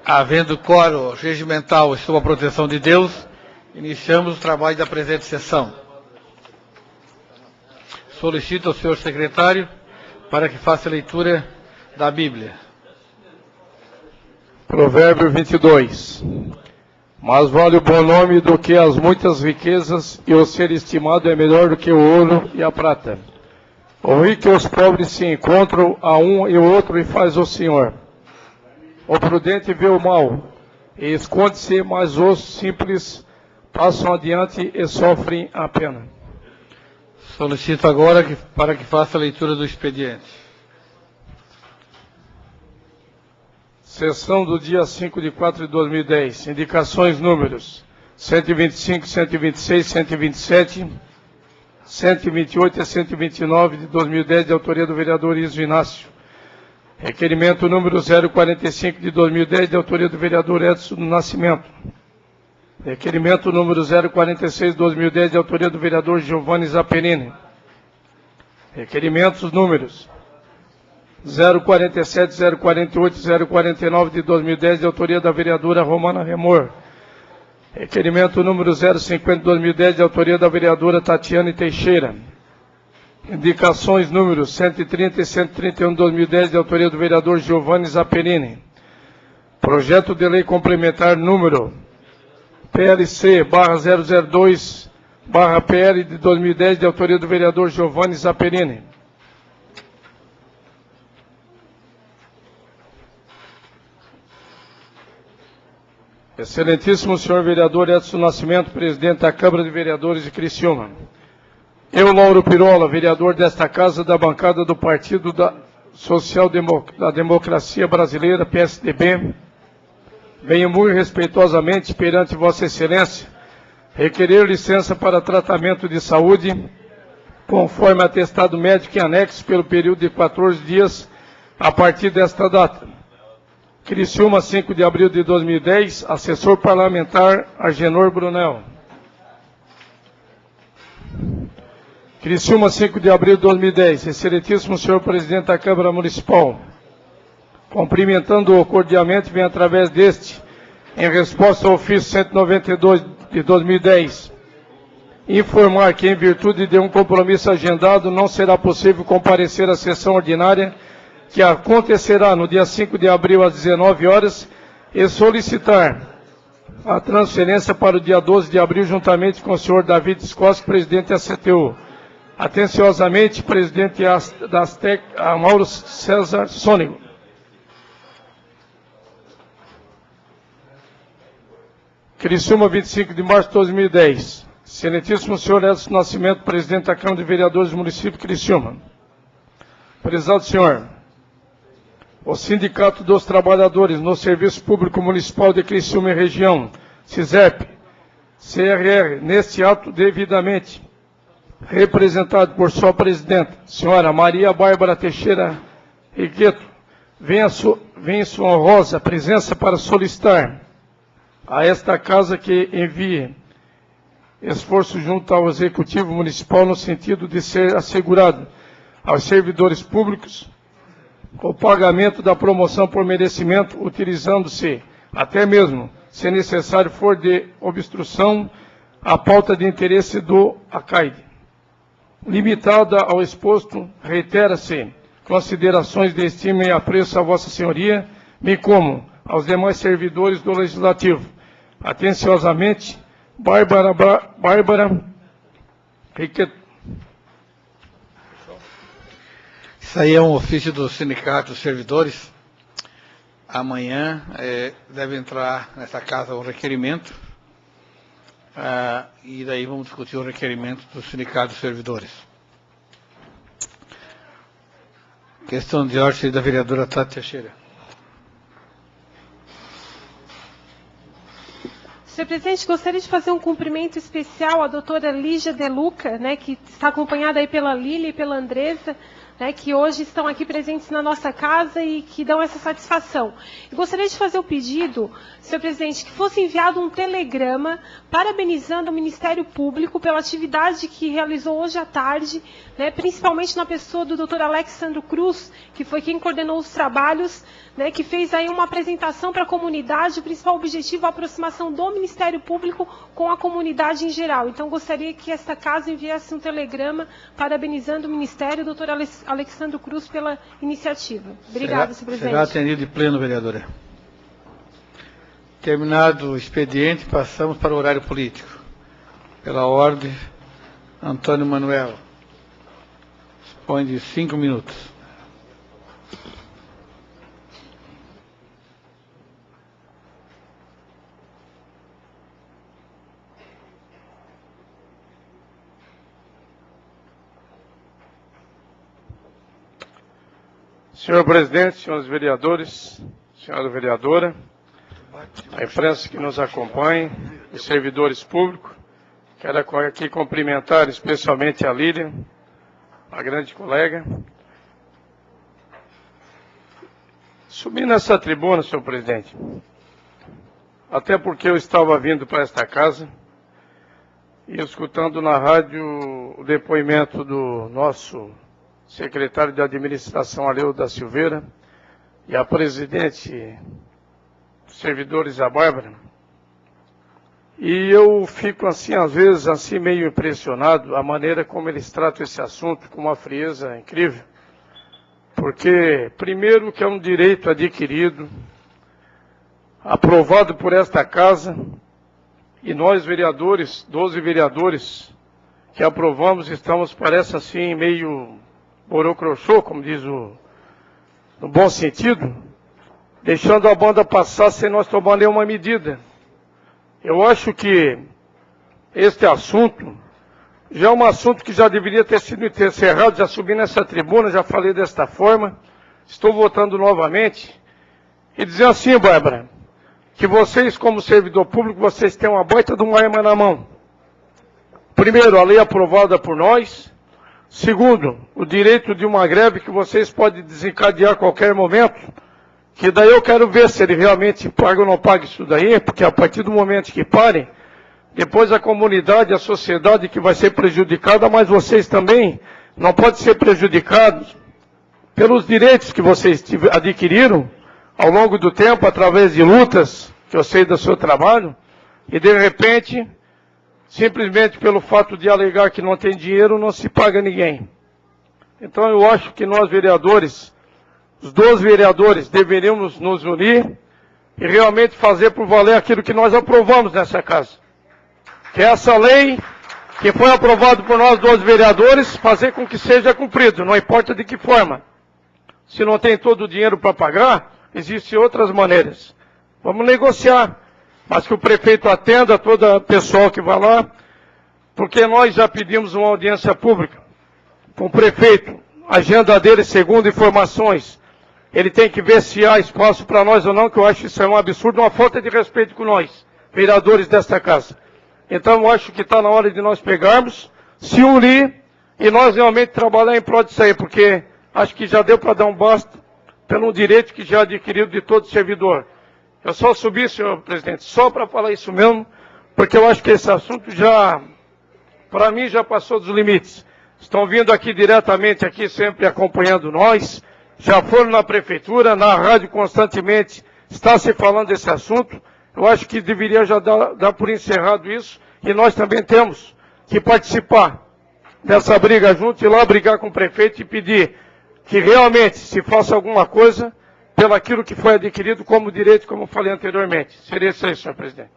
Havendo quórum regimental e sob a proteção de Deus, iniciamos o trabalho da presente sessão. Solicito ao senhor secretário para que faça a leitura da Bíblia. Provérbio 22. Mas vale o bom nome do que as muitas riquezas, e o ser estimado é melhor do que o ouro e a prata. O rico e os pobres se encontram a um e o outro e faz o Senhor. O prudente vê o mal e esconde-se, mas os simples passam adiante e sofrem a pena. Solicito agora para que faça a leitura do expediente. Sessão do dia 5 de 4 de 2010. Indicações números 125, 126, 127, 128 e 129 de 2010, de autoria do vereador Iso Inácio. Requerimento número 045 de 2010, de autoria do vereador Edson do Nascimento. Requerimento número 046 de 2010, de autoria do vereador Giovanni Zaperini. Requerimentos números 047, 048 e 049 de 2010, de autoria da vereadora Romana Remor. Requerimento número 050 de 2010, de autoria da vereadora Tatiane Teixeira. Indicações números 130 e 131 de 2010, de autoria do vereador Giovanni Zaperini. Projeto de lei complementar número PLC/002/PL de 2010, de autoria do vereador Giovanni Zaperini. Excelentíssimo senhor vereador Edson Nascimento, presidente da Câmara de Vereadores de Criciúma. Eu, Lauro Pirola, vereador desta casa da bancada do Partido da Democracia Brasileira, PSDB, venho muito respeitosamente perante Vossa Excelência requerer licença para tratamento de saúde, conforme atestado médico em anexo pelo período de 14 dias a partir desta data. Criciúma, 5 de abril de 2010, assessor parlamentar Agenor Brunel. Criciúma, 5 de abril de 2010, excelentíssimo senhor presidente da Câmara Municipal, cumprimentando-o cordialmente, vem através deste, em resposta ao ofício 192 de 2010, informar que, em virtude de um compromisso agendado, não será possível comparecer à sessão ordinária, que acontecerá no dia 5 de abril às 19 horas, e solicitar a transferência para o dia 12 de abril, juntamente com o senhor David Scossi, presidente da CTU. Atenciosamente, presidente da Astec, Mauro César Sônego. Criciúma, 25 de março de 2010. Excelentíssimo senhor Edson Nascimento, presidente da Câmara de Vereadores do município de Criciúma. Prezado senhor, o Sindicato dos Trabalhadores no Serviço Público Municipal de Criciúma e Região, SISERP, CRR, neste ato devidamente representado por sua presidenta, senhora Maria Bárbara Teixeira Rigueto, vem em sua honrosa presença para solicitar a esta casa que envie esforço junto ao Executivo Municipal no sentido de ser assegurado aos servidores públicos o pagamento da promoção por merecimento, utilizando-se, até mesmo, se necessário for de obstrução, a pauta de interesse do ACAID. Limitada ao exposto, reitera-se considerações de estima e apreço a Vossa Senhoria, bem como aos demais servidores do Legislativo. Atenciosamente, Bárbara Riquet. Isso aí é um ofício do Sindicato dos Servidores. Amanhã deve entrar nessa casa um requerimento. E daí vamos discutir o requerimento do Sindicato dos Servidores. Questão de ordem da vereadora Tati Teixeira. Senhor presidente, gostaria de fazer um cumprimento especial à doutora Lígia De Luca, né, que está acompanhada aí pela Lília e pela Andressa, né, que hoje estão aqui presentes na nossa casa e que dão essa satisfação. Eu gostaria de fazer o pedido, senhor presidente, que fosse enviado um telegrama parabenizando o Ministério Público pela atividade que realizou hoje à tarde, né, principalmente na pessoa do Dr. Alexandro Cruz, que foi quem coordenou os trabalhos, né, que fez aí uma apresentação para a comunidade, o principal objetivo é a aproximação do Ministério Público com a comunidade em geral. Então, gostaria que esta casa enviasse um telegrama parabenizando o Ministério e o Dr. Alexandro Cruz pela iniciativa. Obrigada, senhor presidente. Será atendido de pleno, vereadora. Terminado o expediente, passamos para o horário político. Pela ordem, Antônio Manuel. Dispõe de 5 minutos. Senhor presidente, senhores vereadores, senhora vereadora, a imprensa que nos acompanha, os servidores públicos, quero aqui cumprimentar especialmente a Lília, a grande colega. Subi nessa tribuna, senhor presidente, até porque eu estava vindo para esta casa e escutando na rádio o depoimento do nosso secretário de Administração, Aleuda Silveira, e a presidente dos servidores, a Bárbara. E eu fico assim, às vezes, assim meio impressionado, a maneira como eles tratam esse assunto com uma frieza incrível. Porque, primeiro, que é um direito adquirido, aprovado por esta casa, e nós, vereadores, 12 vereadores que aprovamos, estamos, parece assim, meio borocrochô, como diz no bom sentido, deixando a banda passar sem nós tomar nenhuma medida. Eu acho que este assunto já é um assunto que já deveria ter sido encerrado, já subi nessa tribuna, já falei desta forma, estou votando novamente, e dizer assim, Bárbara, que vocês, como servidor público, vocês têm uma baita de uma arma na mão. Primeiro, a lei aprovada por nós. Segundo, o direito de uma greve que vocês podem desencadear a qualquer momento, que daí eu quero ver se ele realmente paga ou não paga isso daí, porque a partir do momento que parem, depois a comunidade, a sociedade que vai ser prejudicada, mas vocês também não podem ser prejudicados pelos direitos que vocês adquiriram ao longo do tempo, através de lutas, que eu sei do seu trabalho, e de repente, simplesmente pelo fato de alegar que não tem dinheiro, não se paga ninguém. Então eu acho que nós vereadores, os 12 vereadores, deveríamos nos unir e realmente fazer por valer aquilo que nós aprovamos nessa casa. Que é essa lei que foi aprovada por nós 12 vereadores, fazer com que seja cumprido, não importa de que forma. Se não tem todo o dinheiro para pagar, existem outras maneiras. Vamos negociar. Mas que o prefeito atenda todo o pessoal que vai lá, porque nós já pedimos uma audiência pública com o prefeito. A agenda dele, segundo informações, ele tem que ver se há espaço para nós ou não, que eu acho isso é um absurdo, uma falta de respeito com nós, vereadores desta casa. Então eu acho que está na hora de nós pegarmos, se unir e nós realmente trabalhar em prol disso aí, porque acho que já deu para dar um basta pelo direito que já é adquirido de todo servidor. Eu só subi, senhor presidente, só para falar isso mesmo, porque eu acho que esse assunto já, para mim, já passou dos limites. Estão vindo aqui diretamente, aqui sempre acompanhando nós, já foram na prefeitura, na rádio constantemente, está se falando desse assunto. Eu acho que deveria já dar por encerrado isso, e nós também temos que participar dessa briga junto, ir lá brigar com o prefeito e pedir que realmente se faça alguma coisa pelo aquilo que foi adquirido como direito, como eu falei anteriormente. Seria isso aí, senhor presidente.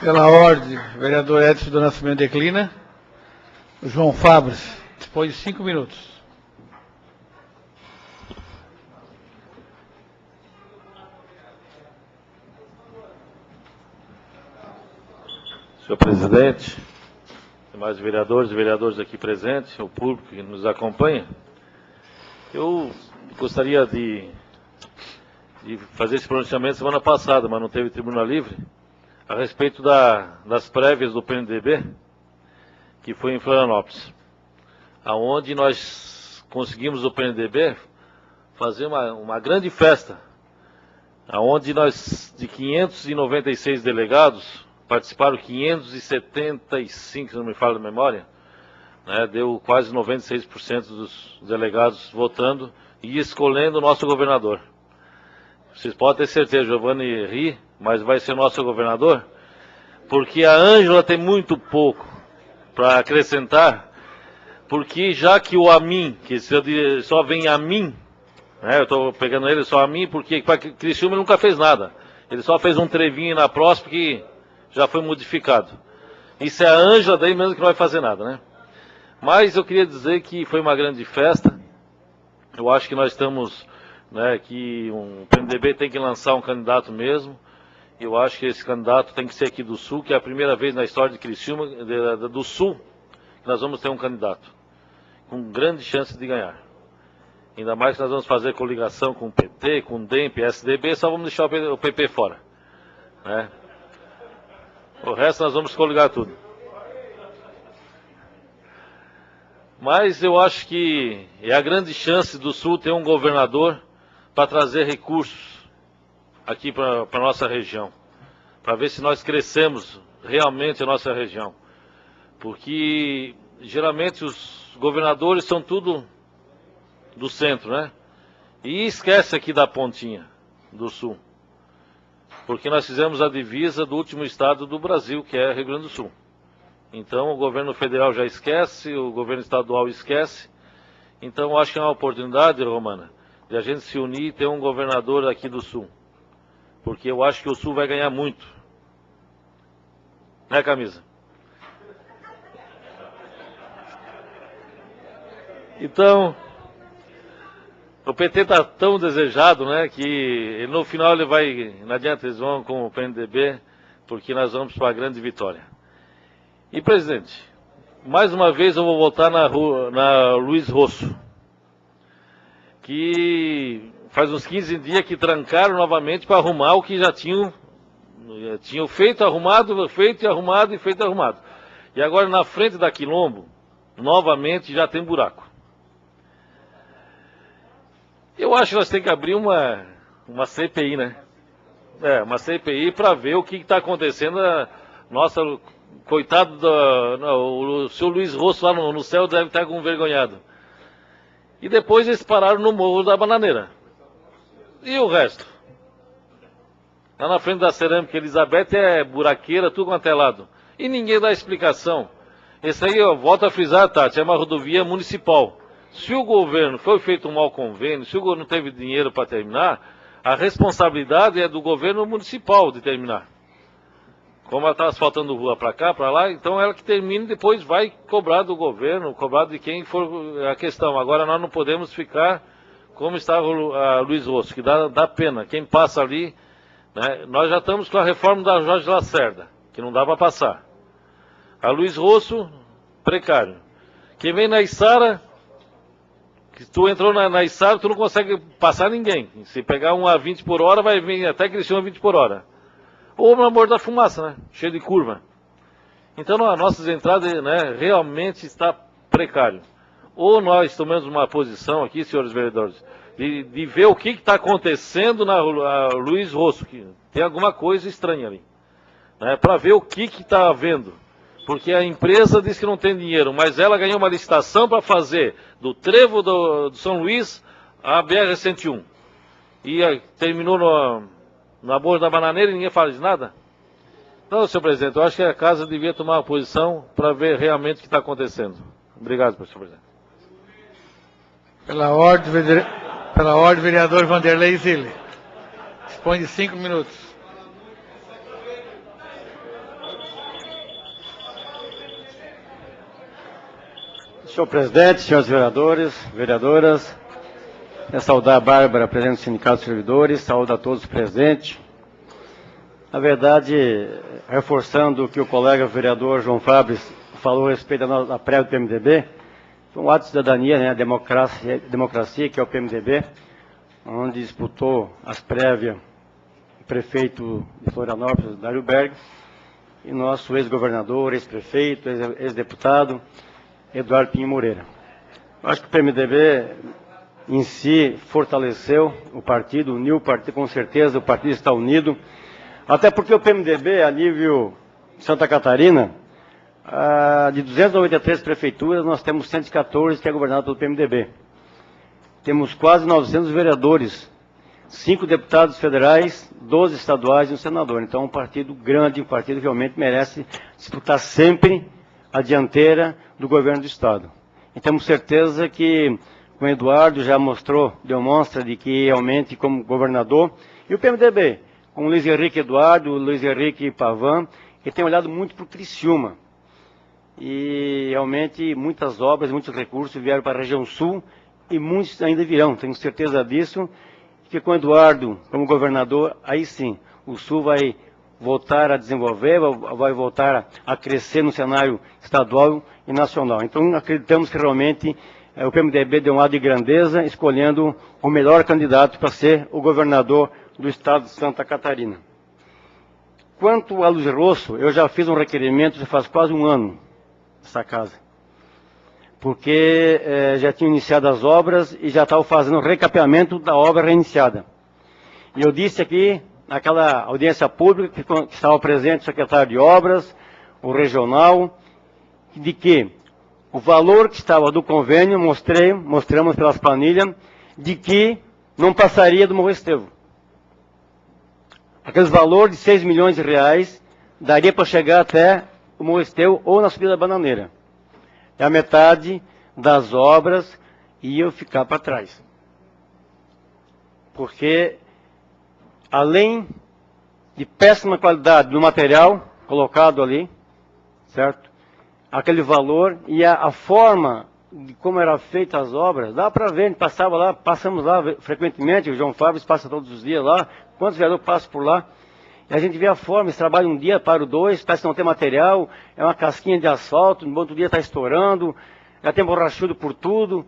Pela ordem, vereador Edson do Nascimento declina. João Fabres, dispõe de 5 minutos. Senhor presidente, demais vereadores e vereadores aqui presentes, o público que nos acompanha, eu gostaria de fazer esse pronunciamento semana passada, mas não teve tribuna livre, a respeito das prévias do PMDB, que foi em Florianópolis, aonde nós conseguimos o PMDB fazer uma grande festa, aonde nós, de 596 delegados, participaram 575, se não me falha a memória, né, deu quase 96% dos delegados votando e escolhendo o nosso governador. Vocês podem ter certeza, Giovanni ri, mas vai ser nosso governador, porque a Ângela tem muito pouco para acrescentar, porque já que o Amin, que só vem Amin, né, eu estou pegando ele só Amin, porque para Criciúma ele nunca fez nada. Ele só fez um trevinho na próxima que já foi modificado. Isso é a Ângela daí mesmo que não vai fazer nada, né? Mas eu queria dizer que foi uma grande festa. Eu acho que nós estamos, né, que o PMDB tem que lançar um candidato mesmo. Eu acho que esse candidato tem que ser aqui do Sul, que é a primeira vez na história de Criciúma, do Sul, que nós vamos ter um candidato com grande chance de ganhar. Ainda mais que nós vamos fazer coligação com o PT, com o DEM, PSDB, só vamos deixar o PP fora, né? O resto nós vamos coligar tudo. Mas eu acho que é a grande chance do Sul ter um governador para trazer recursos aqui para a nossa região, para ver se nós crescemos realmente a nossa região. Porque geralmente os governadores são tudo do centro, né? E esquece aqui da pontinha do Sul. Porque nós fizemos a divisa do último estado do Brasil, que é Rio Grande do Sul. Então o governo federal já esquece, o governo estadual esquece. Então eu acho que é uma oportunidade, Romana, de a gente se unir e ter um governador aqui do Sul. Porque eu acho que o Sul vai ganhar muito. Né, Camisa? Então, o PT está tão desejado, né, que no final ele vai, não adianta, eles vão com o PMDB, porque nós vamos para a grande vitória. E, presidente, mais uma vez eu vou voltar na Luiz Rosso, que faz uns 15 dias que trancaram novamente para arrumar o que já tinham feito, arrumado, feito e arrumado e feito e arrumado. E agora na frente da Quilombo, novamente já tem buraco. Eu acho que nós temos que abrir uma CPI, né? Uma CPI para ver o que está acontecendo. Nossa, coitado o seu Luiz Rosso lá no céu deve estar envergonhado. E depois eles pararam no Morro da Bananeira. E o resto? Lá na frente da Cerâmica Elizabeth é buraqueira, tudo quanto é lado. E ninguém dá explicação. Esse aí, eu volto a frisar, Tati, é uma rodovia municipal. Se o governo foi feito um mau convênio, se o governo não teve dinheiro para terminar, a responsabilidade é do governo municipal de terminar. Como ela está asfaltando rua para cá, para lá, então ela que termina e depois vai cobrar do governo, cobrar de quem for a questão. Agora nós não podemos ficar como está a Luiz Rosso, que dá pena. Quem passa ali, né, nós já estamos com a reforma da Jorge Lacerda, que não dá para passar. A Luiz Rosso, precário. Quem vem na Içara, que tu entrou na Içara, tu não consegue passar ninguém. Se pegar um a 20 por hora, vai vir até Criciúma 20 por hora. Ou no Amor da Fumaça, né? Cheio de curva. Então, as nossas entradas, né, realmente está precário. Ou nós tomamos uma posição aqui, senhores vereadores, de ver o que está acontecendo na Luiz Rosso, que tem alguma coisa estranha ali, né, para ver o que está havendo. Porque a empresa diz que não tem dinheiro, mas ela ganhou uma licitação para fazer do trevo do São Luís a BR-101. E terminou no Amor da Bananeira e ninguém fala de nada? Não, senhor presidente, eu acho que a casa devia tomar uma posição para ver realmente o que está acontecendo. Obrigado, senhor presidente. Pela ordem, vereador Vanderlei Zille. Dispõe de 5 minutos. Senhor presidente, senhores vereadores, vereadoras, saudar a Bárbara, presidente do Sindicato dos Servidores, saúdo a todos os presentes. Na verdade, reforçando o que o colega vereador João Fábio falou a respeito da prévia do PMDB, foi um ato de cidadania, né, a democracia, que é o PMDB, onde disputou as prévias o prefeito de Florianópolis, Dário Berg, e nosso ex-governador, ex-prefeito, ex-deputado, Eduardo Pinho Moreira. Acho que o PMDB em si fortaleceu o partido, uniu o partido, com certeza o partido está unido, até porque o PMDB, a nível de Santa Catarina, de 293 prefeituras, nós temos 114 que é governado pelo PMDB. Temos quase 900 vereadores, 5 deputados federais, 12 estaduais e um senador. Então, é um partido grande, um partido que realmente merece disputar sempre a dianteira do governo do Estado. E temos certeza que o Eduardo já demonstra de que realmente como governador, e o PMDB, com o Luiz Henrique Eduardo, o Luiz Henrique Pavan, que tem olhado muito para o Criciúma. E realmente muitas obras, muitos recursos vieram para a região sul e muitos ainda virão, tenho certeza disso, que com o Eduardo como governador, aí sim, o sul vai voltar a desenvolver, vai voltar a crescer no cenário estadual e nacional. Então acreditamos que realmente o PMDB deu um lado de grandeza, escolhendo o melhor candidato para ser o governador do estado de Santa Catarina. Quanto a Luz Rosso, eu já fiz um requerimento já faz quase um ano nessa casa, porque já tinha iniciado as obras e já estava fazendo o recapeamento da obra reiniciada. E eu disse aqui, naquela audiência pública, que estava presente o secretário de obras, o regional, de que o valor que estava do convênio, mostramos pelas planilhas, de que não passaria do Morro Estevo. Aqueles valores de 6 milhões de reais daria para chegar até o Morro Estevo ou na subida da Bananeira. E a metade das obras ia ficar para trás. Porque, além de péssima qualidade do material colocado ali, certo? Aquele valor e a forma de como era feita as obras, dá para ver, a gente passava lá, passamos lá frequentemente, o João Fábio passa todos os dias lá, quantos vereadores passam por lá, e a gente vê a forma, eles trabalham um dia, para o dois, parece que não tem material, é uma casquinha de asfalto, no outro dia está estourando, já tem borrachudo por tudo,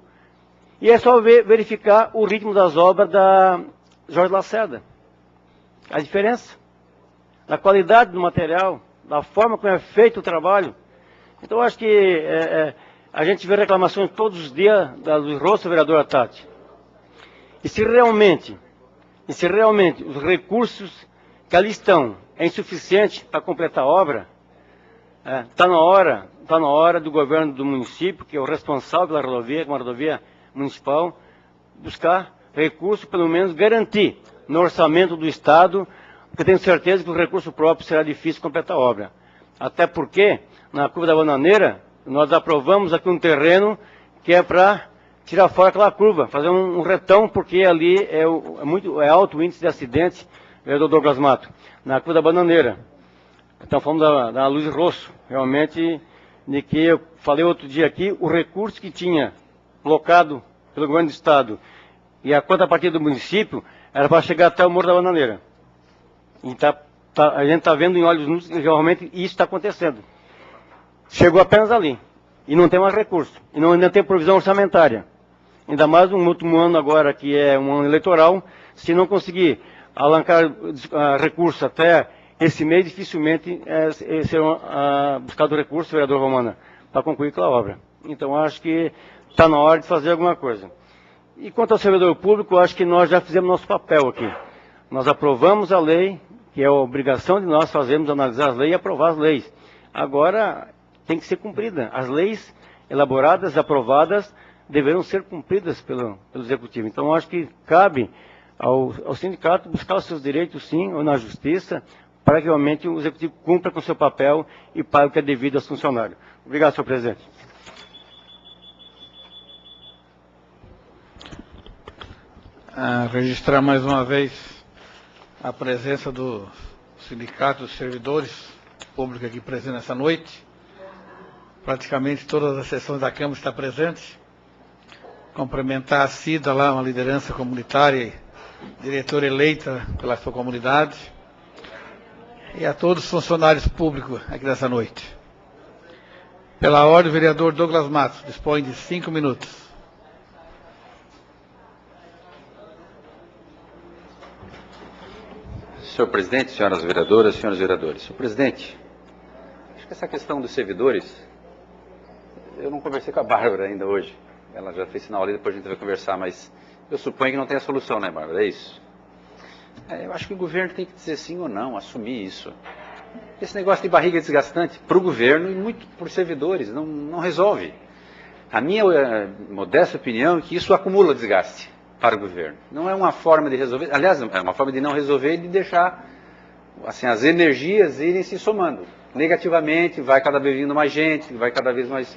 e é só verificar o ritmo das obras da Jorge Lacerda, a diferença, da qualidade do material, da forma como é feito o trabalho. Então, eu acho que a gente vê reclamações todos os dias da Luz Rosso, vereadora Tati. E se realmente os recursos que ali estão é insuficiente para completar a obra, está na hora do governo do município, que é o responsável pela rodovia, uma rodovia municipal, buscar recursos, pelo menos garantir no orçamento do Estado, porque tenho certeza que o recurso próprio será difícil completar a obra. Até porque, na curva da Bananeira, nós aprovamos aqui um terreno que é para tirar fora aquela curva, fazer um retão, porque ali é alto o índice de acidente, vereador Douglas Mato, na curva da Bananeira. Então falamos da Luz Rosso, realmente, de que eu falei outro dia aqui, o recurso que tinha colocado pelo governo do Estado e a contrapartida do município era para chegar até o Morro da Bananeira. E a gente está vendo em olhos nus que realmente isso está acontecendo. Chegou apenas ali. E não tem mais recurso. E ainda tem previsão orçamentária. Ainda mais um último ano agora, que é um ano eleitoral. Se não conseguir alancar recurso até esse mês, dificilmente será buscado recurso, vereador Romana, para concluir aquela obra. Então, acho que está na hora de fazer alguma coisa. E quanto ao servidor público, acho que nós já fizemos nosso papel aqui. Nós aprovamos a lei, que é a obrigação de nós fazermos, analisar as leis e aprovar as leis. Agora, tem que ser cumprida. As leis elaboradas, aprovadas, deverão ser cumpridas pelo Executivo. Então, acho que cabe ao sindicato buscar os seus direitos, sim, ou na Justiça, para que realmente o Executivo cumpra com o seu papel e pague o que é devido aos funcionários. Obrigado, senhor presidente. Registrar mais uma vez a presença do Sindicato dos Servidores Públicos aqui presente nessa noite. Praticamente todas as sessões da Câmara estão presentes. Cumprimentar a Cida lá, uma liderança comunitária, diretora eleita pela sua comunidade. E a todos os funcionários públicos aqui dessa noite. Pela ordem, o vereador Douglas Matos dispõe de 5 minutos. Senhor presidente, senhoras vereadoras, senhores vereadores. Senhor presidente, que essa questão dos servidores, eu não conversei com a Bárbara ainda hoje. Ela já fez sinal ali, depois a gente vai conversar, mas eu suponho que não tem a solução, né, Bárbara? É isso? Eu acho que o governo tem que dizer sim ou não, assumir isso. Esse negócio de barriga desgastante para o governo e muito para os servidores, não resolve. A minha modesta opinião é que isso acumula desgaste para o governo. Não é uma forma de resolver, aliás, é uma forma de não resolver e de deixar assim, as energias irem se somando. Negativamente, vai cada vez vindo mais gente, vai cada vez mais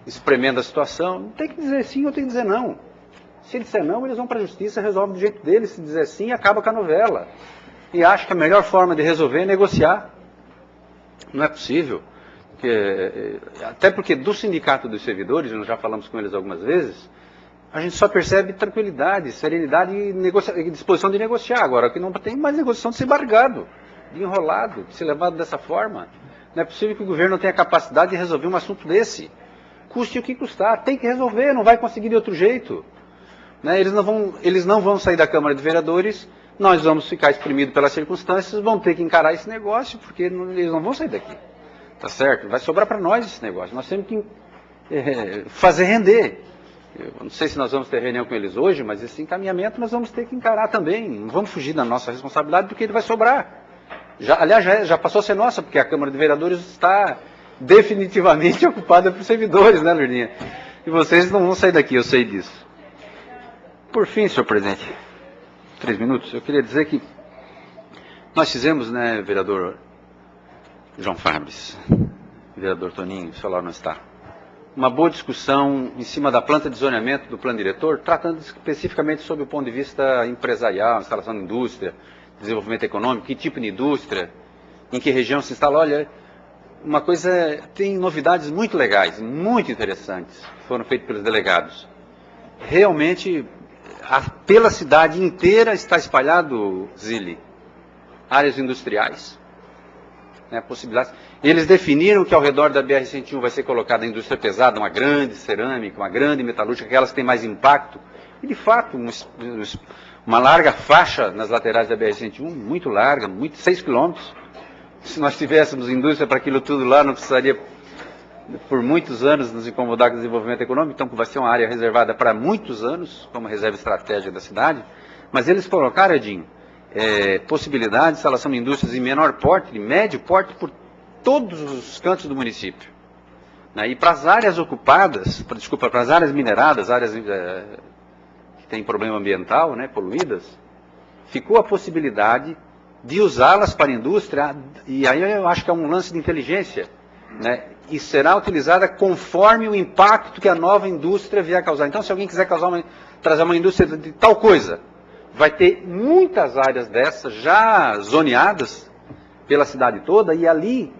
espremendo a situação. Tem que dizer sim ou tem que dizer não. Se disser não, eles vão para a justiça, resolvem do jeito deles. Se dizer sim, acaba com a novela. E acho que a melhor forma de resolver é negociar. Não é possível. Até porque do sindicato dos servidores, nós já falamos com eles algumas vezes, a gente só percebe tranquilidade, serenidade e disposição de negociar. Agora, que não tem mais negociação de ser bargado, de enrolado, de ser levado dessa forma. Não é possível que o governo não tenha capacidade de resolver um assunto desse. Custe o que custar, tem que resolver, não vai conseguir de outro jeito. Eles não vão sair da Câmara de Vereadores, nós vamos ficar exprimidos pelas circunstâncias, vão ter que encarar esse negócio, porque eles não vão sair daqui. Tá certo? Vai sobrar para nós esse negócio. Nós temos que fazer render. Eu não sei se nós vamos ter reunião com eles hoje, mas esse encaminhamento nós vamos ter que encarar também. Não vamos fugir da nossa responsabilidade, porque ele vai sobrar. Aliás, já passou a ser nossa, porque a Câmara de Vereadores está definitivamente ocupada por servidores, né, Lourdinha? E vocês não vão sair daqui, eu sei disso. Por fim, senhor presidente, 3 minutos, eu queria dizer que nós fizemos, né, vereador João Fabres, vereador Toninho, o celular não está, uma boa discussão em cima da planta de zoneamento do plano diretor, tratando especificamente sobre o ponto de vista empresarial, instalação de indústria, desenvolvimento econômico, que tipo de indústria, em que região se instala. Olha, uma coisa, tem novidades muito legais, muito interessantes, foram feitas pelos delegados. Realmente, pela cidade inteira está espalhado, Zili, áreas industriais, né, possibilidades. Eles definiram que ao redor da BR-101 vai ser colocada a indústria pesada, uma grande cerâmica, uma grande metalúrgica, aquelas que têm mais impacto. E, de fato, uma larga faixa nas laterais da BR-101, muito larga, 6 quilômetros. Se nós tivéssemos indústria para aquilo tudo lá, não precisaria, por muitos anos, nos incomodar com o desenvolvimento econômico. Então, vai ser uma área reservada para muitos anos, como reserva estratégica da cidade. Mas eles colocaram, Edinho, possibilidade de instalação de indústrias em menor porte, de médio porte, por todos os cantos do município. E para as áreas ocupadas, para as áreas mineradas, áreas que têm problema ambiental, né, poluídas, ficou a possibilidade de usá-las para a indústria, e aí eu acho que é um lance de inteligência, né, e será utilizada conforme o impacto que a nova indústria vier a causar. Então, se alguém quiser trazer uma indústria de tal coisa, vai ter muitas áreas dessas já zoneadas pela cidade toda, e ali,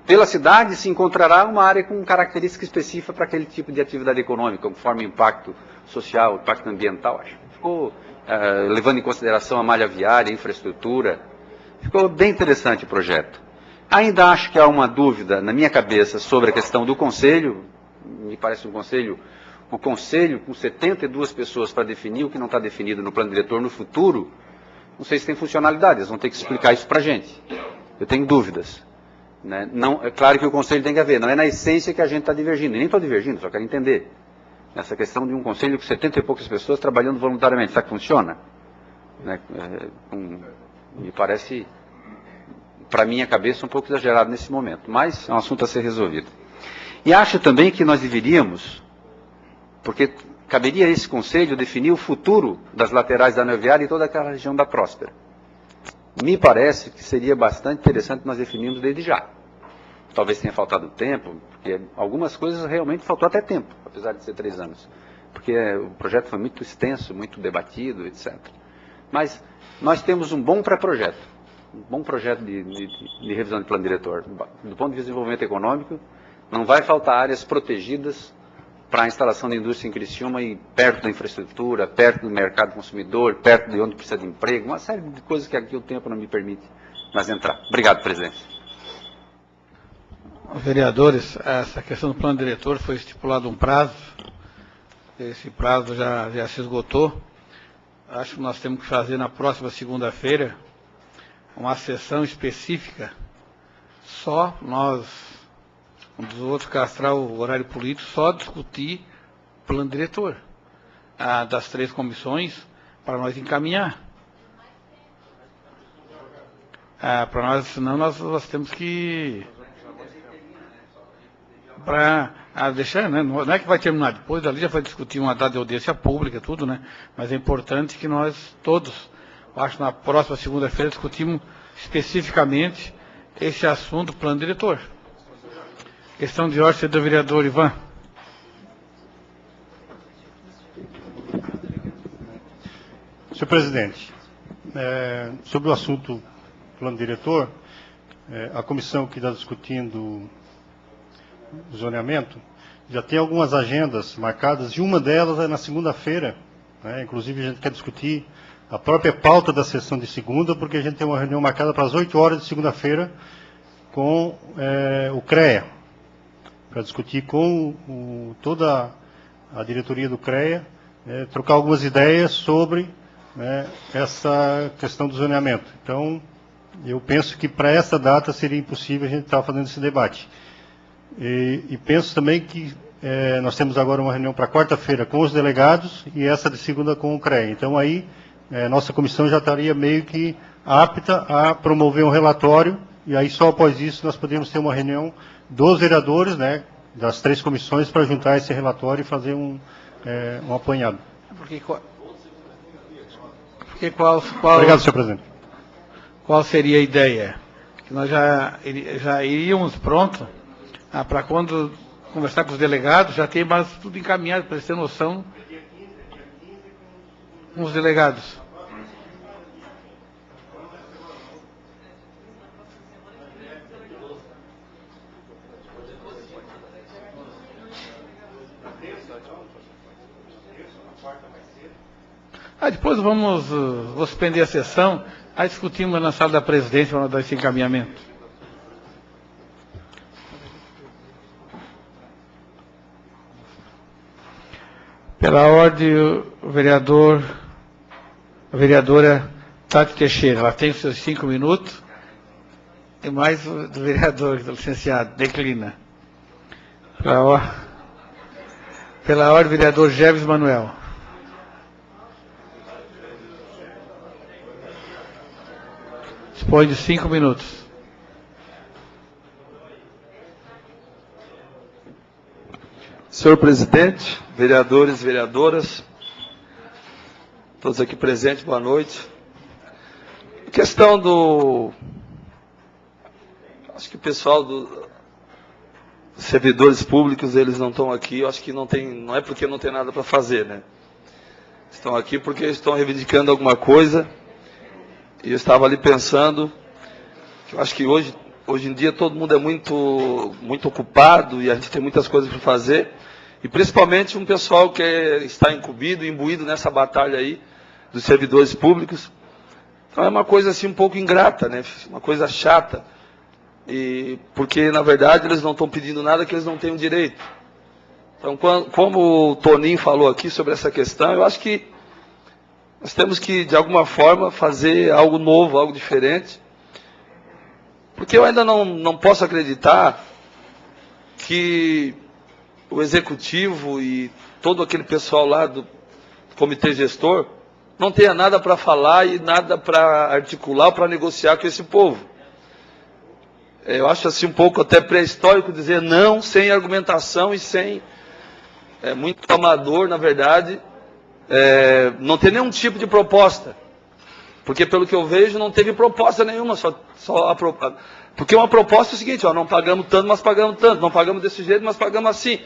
pela cidade, se encontrará uma área com característica específica para aquele tipo de atividade econômica, conforme o impacto social, o impacto ambiental. Acho que ficou, levando em consideração a malha viária, a infraestrutura, ficou bem interessante o projeto. Ainda acho que há uma dúvida na minha cabeça sobre a questão do conselho. Me parece o conselho com 72 pessoas para definir o que não está definido no plano diretor no futuro. Não sei se tem funcionalidade, eles vão ter que explicar isso para a gente. Eu tenho dúvidas. Né? Não, é claro que o conselho tem que haver, não é na essência que a gente está divergindo. Nem estou divergindo, só quero entender. Essa questão de um conselho com 70 e poucas pessoas trabalhando voluntariamente, será que funciona? Né? Me parece, para minha cabeça, um pouco exagerado nesse momento, mas é um assunto a ser resolvido. E acho também que nós deveríamos, porque caberia a esse conselho definir o futuro das laterais da anel viária e toda aquela região da Próspera. Me parece que seria bastante interessante nós definirmos desde já. Talvez tenha faltado tempo, porque algumas coisas realmente faltou até tempo, apesar de ser 3 anos. Porque o projeto foi muito extenso, muito debatido, etc. Mas nós temos um bom pré-projeto, um bom projeto de revisão de plano diretor. Do ponto de vista de desenvolvimento econômico, não vai faltar áreas protegidas para a instalação de indústria em Criciúma e perto da infraestrutura, perto do mercado consumidor, perto de onde precisa de emprego, uma série de coisas que aqui o tempo não me permite mais entrar. Obrigado, presidente. Vereadores, essa questão do plano diretor foi estipulado um prazo, esse prazo já se esgotou. Acho que nós temos que fazer na próxima segunda-feira uma sessão específica só nós, um dos outros castrar o horário político, só discutir plano diretor das 3 comissões para nós encaminhar. Para nós, senão nós temos que... Para deixar, né? Não é que vai terminar depois, ali já vai discutir uma data de audiência pública, tudo, né? Mas é importante que nós todos, acho que na próxima segunda-feira, discutimos especificamente esse assunto, plano diretor. Questão de ordem do vereador Ivan. Senhor presidente, sobre o assunto plano diretor, a comissão que está discutindo o zoneamento já tem algumas agendas marcadas, e uma delas é na segunda-feira, né? Inclusive a gente quer discutir a própria pauta da sessão de segunda, porque a gente tem uma reunião marcada para as 8 horas de segunda-feira com o CREA, para discutir com toda a diretoria do CREA, trocar algumas ideias sobre essa questão do zoneamento. Então, eu penso que para essa data seria impossível a gente estar fazendo esse debate. E penso também que nós temos agora uma reunião para quarta-feira com os delegados e essa de segunda com o CREA. Então, aí, nossa comissão já estaria meio que apta a promover um relatório, e aí só após isso nós podemos ter uma reunião dos vereadores, né, das 3 comissões, para juntar esse relatório e fazer um apanhado. Obrigado, senhor presidente. Qual seria a ideia? Que nós já iríamos pronto para quando conversar com os delegados, já ter mais tudo encaminhado, para eles terem noção com os delegados. Depois vou suspender a sessão, aí discutimos na sala da presidência para dar esse encaminhamento. Pela ordem, a vereadora Tati Teixeira, ela tem os seus 5 minutos, e mais o do vereador, do licenciado, declina. Pela ordem, vereador Jeves Manuel. Dispõe de 5 minutos. Senhor presidente, vereadores e vereadoras, todos aqui presentes, boa noite. A questão acho que o pessoal dos servidores públicos, eles não estão aqui, eu acho que não é porque não tem nada para fazer, né? Estão aqui porque estão reivindicando alguma coisa. E eu estava ali pensando, que eu acho que hoje em dia todo mundo é muito ocupado e a gente tem muitas coisas para fazer. E principalmente um pessoal que está imbuído nessa batalha aí dos servidores públicos. Então é uma coisa assim um pouco ingrata, né? Uma coisa chata. Porque na verdade eles não estão pedindo nada que eles não tenham direito. Então como o Toninho falou aqui sobre essa questão, eu acho que nós temos que, de alguma forma, fazer algo novo, algo diferente. Porque eu ainda não posso acreditar que o executivo e todo aquele pessoal lá do comitê gestor não tenha nada para falar e nada para articular ou para negociar com esse povo. Eu acho assim um pouco até pré-histórico dizer não sem argumentação e sem... É muito amador, na verdade... não tem nenhum tipo de proposta, porque pelo que eu vejo não teve proposta nenhuma, porque uma proposta é o seguinte, não pagamos tanto, mas pagamos tanto, não pagamos desse jeito, mas pagamos assim,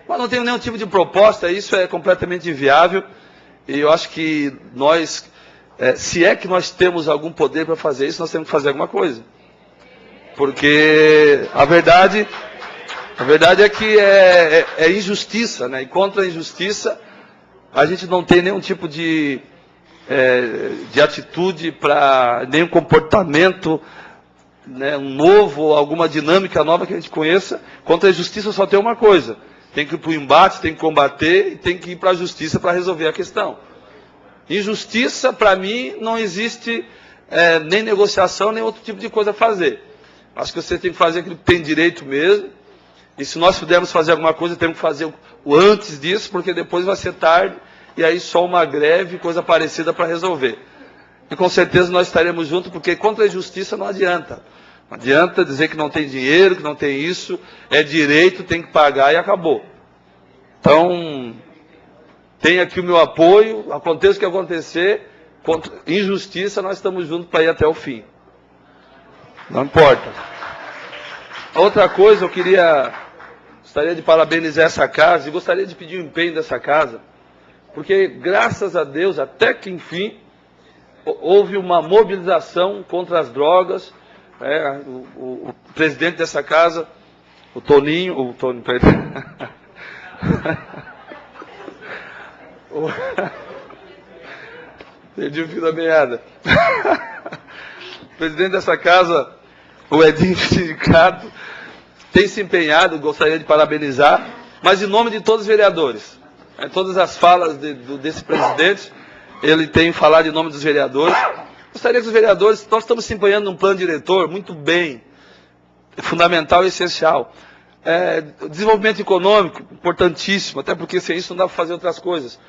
mas não tem nenhum tipo de proposta, isso é completamente inviável, e eu acho que nós, se é que nós temos algum poder para fazer isso, nós temos que fazer alguma coisa, porque a verdade é que é injustiça, né? E contra a injustiça a gente não tem nenhum tipo de atitude, nenhum comportamento, né, novo, alguma dinâmica nova que a gente conheça. Contra a injustiça só tem uma coisa: tem que ir para o embate, tem que combater e tem que ir para a justiça para resolver a questão. Injustiça, para mim, não existe nem negociação, nem outro tipo de coisa a fazer. Acho que você tem que fazer aquilo que tem direito mesmo. E se nós pudermos fazer alguma coisa, temos que fazer o antes disso, porque depois vai ser tarde, e aí só uma greve, coisa parecida para resolver. E com certeza nós estaremos juntos, porque contra a injustiça não adianta. Não adianta dizer que não tem dinheiro, que não tem isso, é direito, tem que pagar e acabou. Então, tem aqui o meu apoio, aconteça o que acontecer, contra injustiça nós estamos juntos para ir até o fim. Não importa. Outra coisa, eu gostaria de parabenizar essa casa e gostaria de pedir o empenho dessa casa, porque graças a Deus, até que enfim, houve uma mobilização contra as drogas. O presidente dessa casa, o Toninho, perdão. Perdi o fio da meada. O presidente dessa casa, o Edinho Sindicato, tem se empenhado, gostaria de parabenizar, mas em nome de todos os vereadores. Todas as falas desse presidente, ele tem falado em nome dos vereadores. Gostaria que os vereadores, nós estamos se empenhando num plano diretor, muito bem, fundamental e essencial. Desenvolvimento econômico, importantíssimo, até porque sem isso não dá para fazer outras coisas.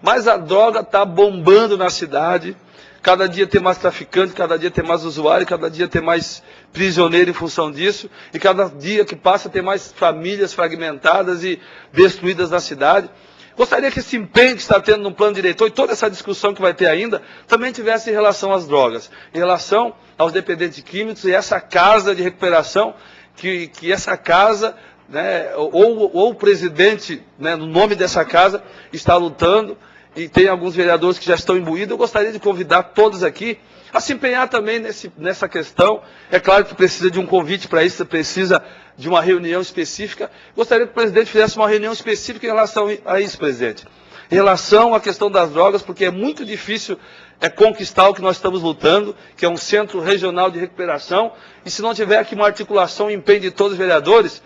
Mas a droga está bombando na cidade, cada dia tem mais traficante, cada dia tem mais usuário, cada dia tem mais prisioneiro em função disso, e cada dia que passa tem mais famílias fragmentadas e destruídas na cidade. Gostaria que esse empenho que está tendo no plano diretor e toda essa discussão que vai ter ainda, também tivesse em relação às drogas, em relação aos dependentes químicos e essa casa de recuperação, que essa casa, né, ou o presidente, né, no nome dessa casa, está lutando, e tem alguns vereadores que já estão imbuídos. Eu gostaria de convidar todos aqui a se empenhar também nessa questão. É claro que precisa de um convite para isso, precisa de uma reunião específica. Gostaria que o presidente fizesse uma reunião específica em relação a isso, presidente. Em relação à questão das drogas, porque é muito difícil conquistar o que nós estamos lutando, que é um centro regional de recuperação, e se não tiver aqui uma articulação e empenho de todos os vereadores,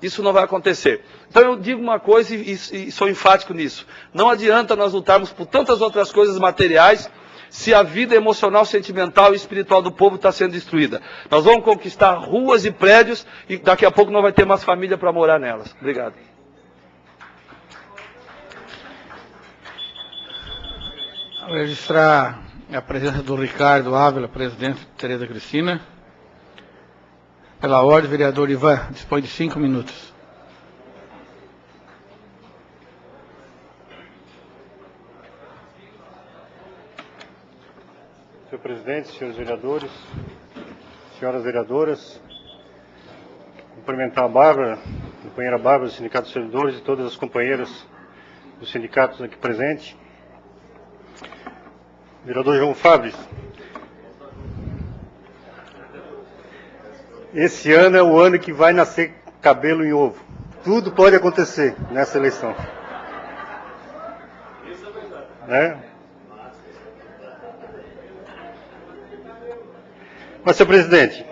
isso não vai acontecer. Então eu digo uma coisa e sou enfático nisso. Não adianta nós lutarmos por tantas outras coisas materiais, se a vida emocional, sentimental e espiritual do povo está sendo destruída. Nós vamos conquistar ruas e prédios e daqui a pouco não vai ter mais família para morar nelas. Obrigado. Vou registrar a presença do Ricardo Ávila, presidente de Tereza Cristina. Pela ordem, vereador Ivan, dispõe de 5 minutos. Senhor presidente, senhores vereadores, senhoras vereadoras, cumprimentar a Bárbara, a companheira Bárbara do Sindicato dos Servidores e todas as companheiras dos sindicatos aqui presentes. Vereador João Fabris, esse ano é o ano que vai nascer cabelo em ovo. Tudo pode acontecer nessa eleição. Isso é verdade. Né? Mas, senhor presidente,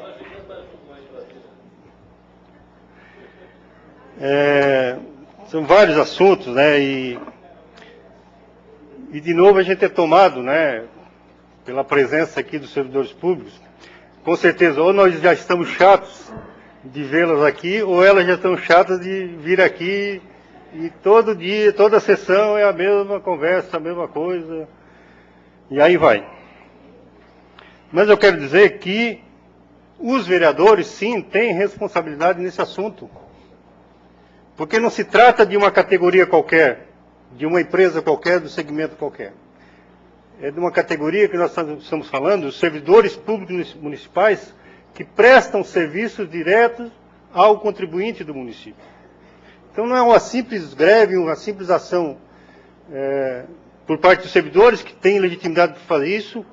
são vários assuntos, né, e de novo a gente é tomado, né, pela presença aqui dos servidores públicos. Com certeza, ou nós já estamos chatos de vê-las aqui, ou elas já estão chatas de vir aqui e todo dia, toda sessão é a mesma conversa, a mesma coisa, e aí vai. Mas eu quero dizer que os vereadores, sim, têm responsabilidade nesse assunto. Porque não se trata de uma categoria qualquer, de uma empresa qualquer, do segmento qualquer. É de uma categoria que nós estamos falando, os servidores públicos municipais que prestam serviços diretos ao contribuinte do município. Então não é uma simples greve, uma simples ação por parte dos servidores que têm legitimidade para fazer isso,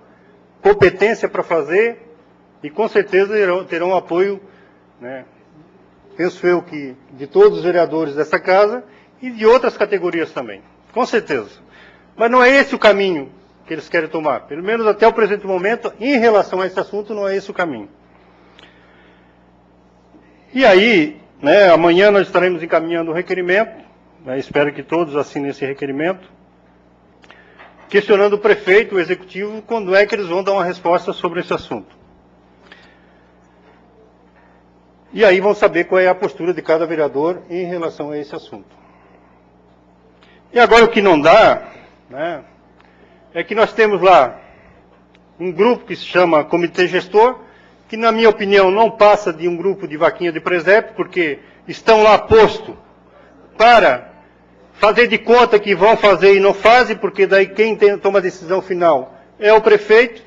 competência para fazer, e com certeza terão apoio, né, penso eu que de todos os vereadores dessa casa e de outras categorias também, com certeza. Mas não é esse o caminho que eles querem tomar, pelo menos até o presente momento, em relação a esse assunto, não é esse o caminho. E aí, né, amanhã nós estaremos encaminhando o requerimento, né, espero que todos assinem esse requerimento, questionando o prefeito, o executivo, quando é que eles vão dar uma resposta sobre esse assunto. E aí vão saber qual é a postura de cada vereador em relação a esse assunto. E agora o que não dá, né, é que nós temos lá um grupo que se chama Comitê Gestor, que na minha opinião não passa de um grupo de vaquinha de presépio, porque estão lá postos para fazer de conta que vão fazer e não fazem, porque daí quem toma a decisão final é o prefeito,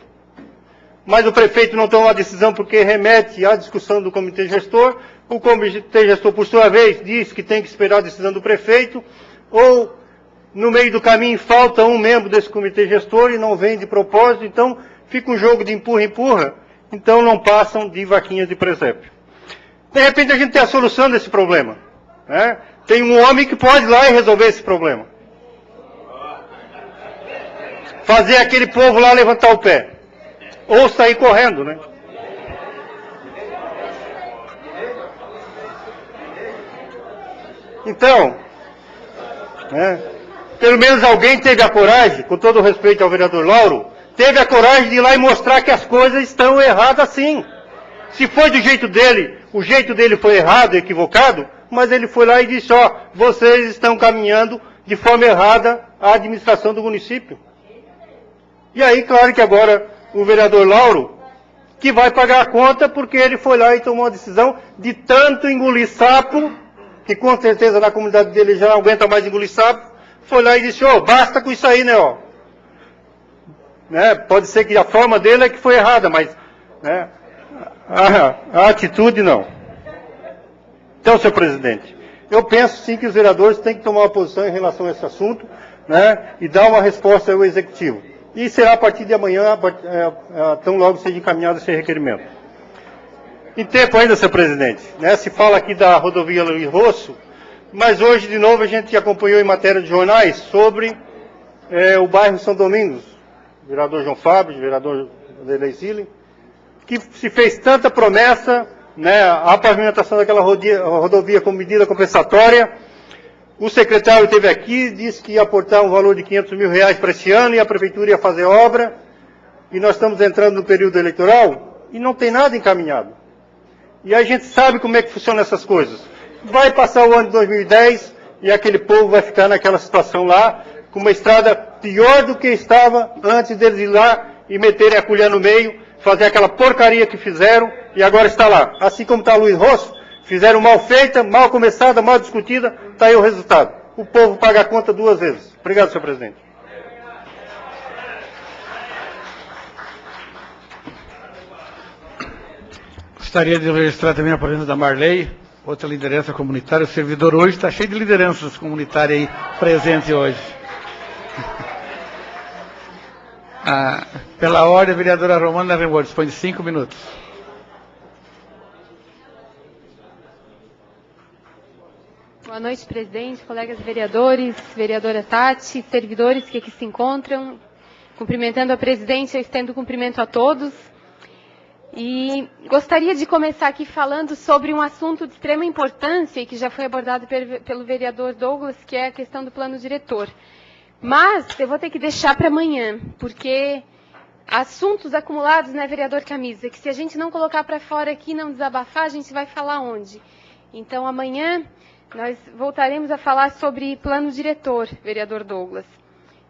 mas o prefeito não toma a decisão porque remete à discussão do Comitê Gestor, o Comitê Gestor, por sua vez, diz que tem que esperar a decisão do prefeito, ou no meio do caminho falta um membro desse Comitê Gestor e não vem de propósito, então fica um jogo de empurra-empurra, então não passam de vaquinhas de presépio. De repente a gente tem a solução desse problema, né? Tem um homem que pode ir lá e resolver esse problema. Fazer aquele povo lá levantar o pé. Ou sair correndo, né? Então, né, pelo menos alguém teve a coragem, com todo o respeito ao vereador Lauro, teve a coragem de ir lá e mostrar que as coisas estão erradas sim. Se foi do jeito dele, o jeito dele foi errado, equivocado, mas ele foi lá e disse, ó, vocês estão caminhando de forma errada a administração do município. E aí, claro que agora o vereador Lauro, que vai pagar a conta porque ele foi lá e tomou uma decisão de tanto engolir sapo, que com certeza na comunidade dele já não aguenta mais engolir sapo, foi lá e disse, ó, basta com isso aí, né, ó. Né, pode ser que a forma dele é que foi errada, mas né, a atitude não. Então, senhor presidente, eu penso sim que os vereadores têm que tomar uma posição em relação a esse assunto, né, e dar uma resposta ao executivo. E será a partir de amanhã, tão logo seja encaminhado esse requerimento. Em tempo ainda, senhor presidente, né, se fala aqui da rodovia Luiz Rosso, mas hoje, de novo, a gente acompanhou em matéria de jornais sobre o bairro São Domingos, vereador João Fábio, vereador Vanderlei Zilli, que se fez tanta promessa, né, a pavimentação daquela rodovia com medida compensatória. O secretário esteve aqui, disse que ia aportar um valor de R$500 mil para esse ano e a prefeitura ia fazer obra. E nós estamos entrando no período eleitoral e não tem nada encaminhado. E a gente sabe como é que funcionam essas coisas. Vai passar o ano de 2010 e aquele povo vai ficar naquela situação lá, com uma estrada pior do que estava antes deles ir lá e meterem a colher no meio, fazer aquela porcaria que fizeram e agora está lá. Assim como está Luiz Rosso, fizeram mal feita, mal começada, mal discutida, está aí o resultado. O povo paga a conta duas vezes. Obrigado, senhor presidente. Gostaria de registrar também a presença da Marley, outra liderança comunitária. O servidor hoje está cheio de lideranças comunitárias aí presentes hoje. Pela ordem, a vereadora Romana Remor, dispõe de 5 minutos. Boa noite, presidente, colegas vereadores, vereadora Tati, servidores que aqui se encontram. Cumprimentando a presidente, eu estendo cumprimento a todos. E gostaria de começar aqui falando sobre um assunto de extrema importância e que já foi abordado pelo vereador Douglas, que é a questão do plano diretor. Mas eu vou ter que deixar para amanhã, porque assuntos acumulados, né, vereador Camisa, que se a gente não colocar para fora aqui e não desabafar, a gente vai falar onde? Então amanhã nós voltaremos a falar sobre plano diretor, vereador Douglas.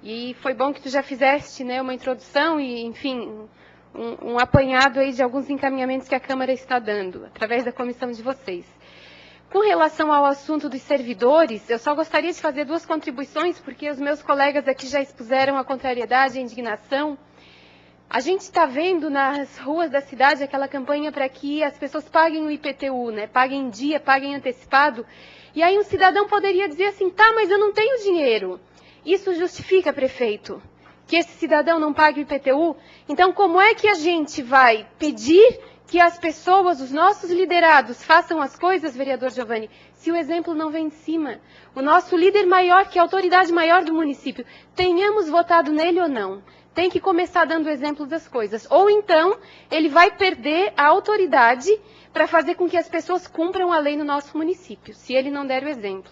E foi bom que tu já fizeste, né, uma introdução e, enfim, um apanhado aí de alguns encaminhamentos que a Câmara está dando, através da comissão de vocês. Com relação ao assunto dos servidores, eu só gostaria de fazer 2 contribuições, porque os meus colegas aqui já expuseram a contrariedade e a indignação. A gente está vendo nas ruas da cidade aquela campanha para que as pessoas paguem o IPTU, né? Paguem em dia, paguem antecipado. E aí um cidadão poderia dizer assim, tá, mas eu não tenho dinheiro. Isso justifica, prefeito, que esse cidadão não pague o IPTU? Então, como é que a gente vai pedir que as pessoas, os nossos liderados, façam as coisas, vereador Giovanni, se o exemplo não vem de cima? O nosso líder maior, que é a autoridade maior do município, tenhamos votado nele ou não, tem que começar dando exemplo das coisas. Ou então, ele vai perder a autoridade para fazer com que as pessoas cumpram a lei no nosso município, se ele não der o exemplo.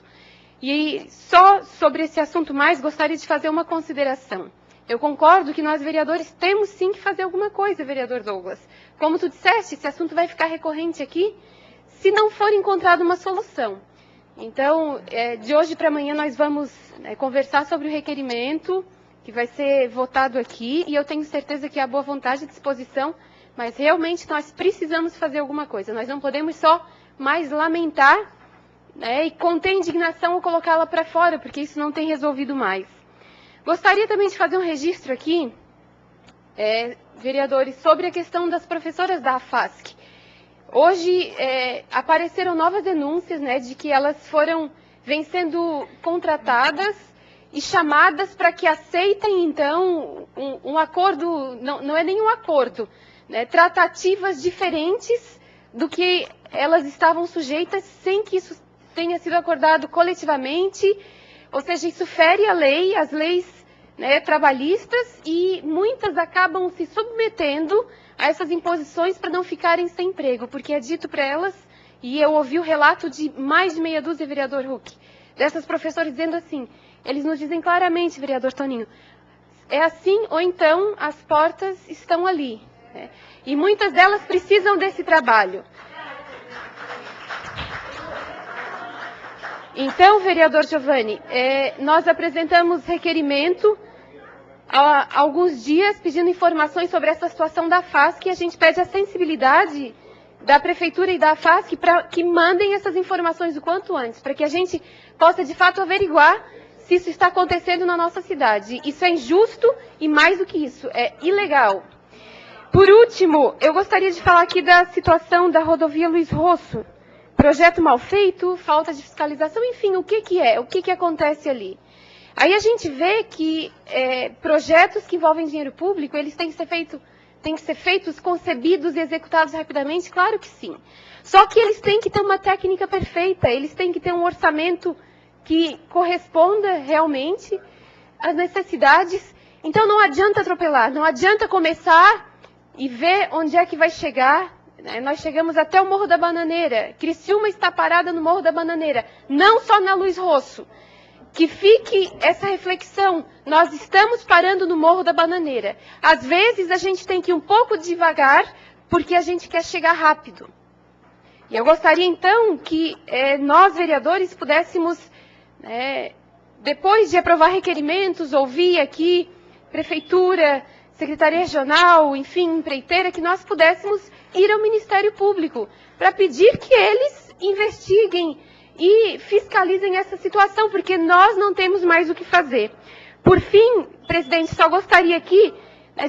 E só sobre esse assunto mais, gostaria de fazer uma consideração. Eu concordo que nós, vereadores, temos sim que fazer alguma coisa, vereador Douglas. Como tu disseste, esse assunto vai ficar recorrente aqui. se não for encontrada uma solução. Então, de hoje para amanhã nós vamos conversar sobre o requerimento que vai ser votado aqui, e eu tenho certeza que há boa vontade e disposição, mas realmente nós precisamos fazer alguma coisa. Nós não podemos só mais lamentar, e conter indignação ou colocá-la para fora, porque isso não tem resolvido mais. Gostaria também de fazer um registro aqui, vereadores, sobre a questão das professoras da AFASC. Hoje apareceram novas denúncias, de que elas vêm sendo contratadas e chamadas para que aceitem, então, um acordo, não é nenhum acordo, tratativas diferentes do que elas estavam sujeitas, sem que isso tenha sido acordado coletivamente, ou seja, isso fere a lei, as leis trabalhistas, e muitas acabam se submetendo a essas imposições para não ficarem sem emprego, porque é dito para elas, e eu ouvi o relato de mais de meia dúzia, vereador Huck, dessas professoras dizendo assim, eles nos dizem claramente, vereador Toninho, é assim ou então as portas estão ali, e muitas delas precisam desse trabalho. Então, vereador Giovanni, nós apresentamos requerimento há alguns dias pedindo informações sobre essa situação da AFASC, e a gente pede a sensibilidade da Prefeitura e da AFASC para que mandem essas informações o quanto antes, para que a gente possa, de fato, averiguar se isso está acontecendo na nossa cidade. Isso é injusto e, mais do que isso, é ilegal. Por último, eu gostaria de falar aqui da situação da rodovia Luiz Rosso. Projeto mal feito, falta de fiscalização, enfim, o que acontece ali? Aí a gente vê que projetos que envolvem dinheiro público, eles têm que ser feitos, concebidos e executados rapidamente, claro que sim. Só que eles têm que ter uma técnica perfeita, eles têm que ter um orçamento que corresponda realmente às necessidades. Então não adianta atropelar, não adianta começar e ver onde é que vai chegar. Nós chegamos até o Morro da Bananeira. Criciúma está parada no Morro da Bananeira, não só na Luiz Rosso. Que fique essa reflexão, nós estamos parando no Morro da Bananeira. Às vezes a gente tem que ir um pouco devagar, porque a gente quer chegar rápido. E eu gostaria então que nós, vereadores, pudéssemos, depois de aprovar requerimentos, ouvir aqui, Prefeitura, Secretaria Regional, enfim, empreiteira, que nós pudéssemos ir ao Ministério Público para pedir que eles investiguem e fiscalizem essa situação, porque nós não temos mais o que fazer. Por fim, presidente, só gostaria aqui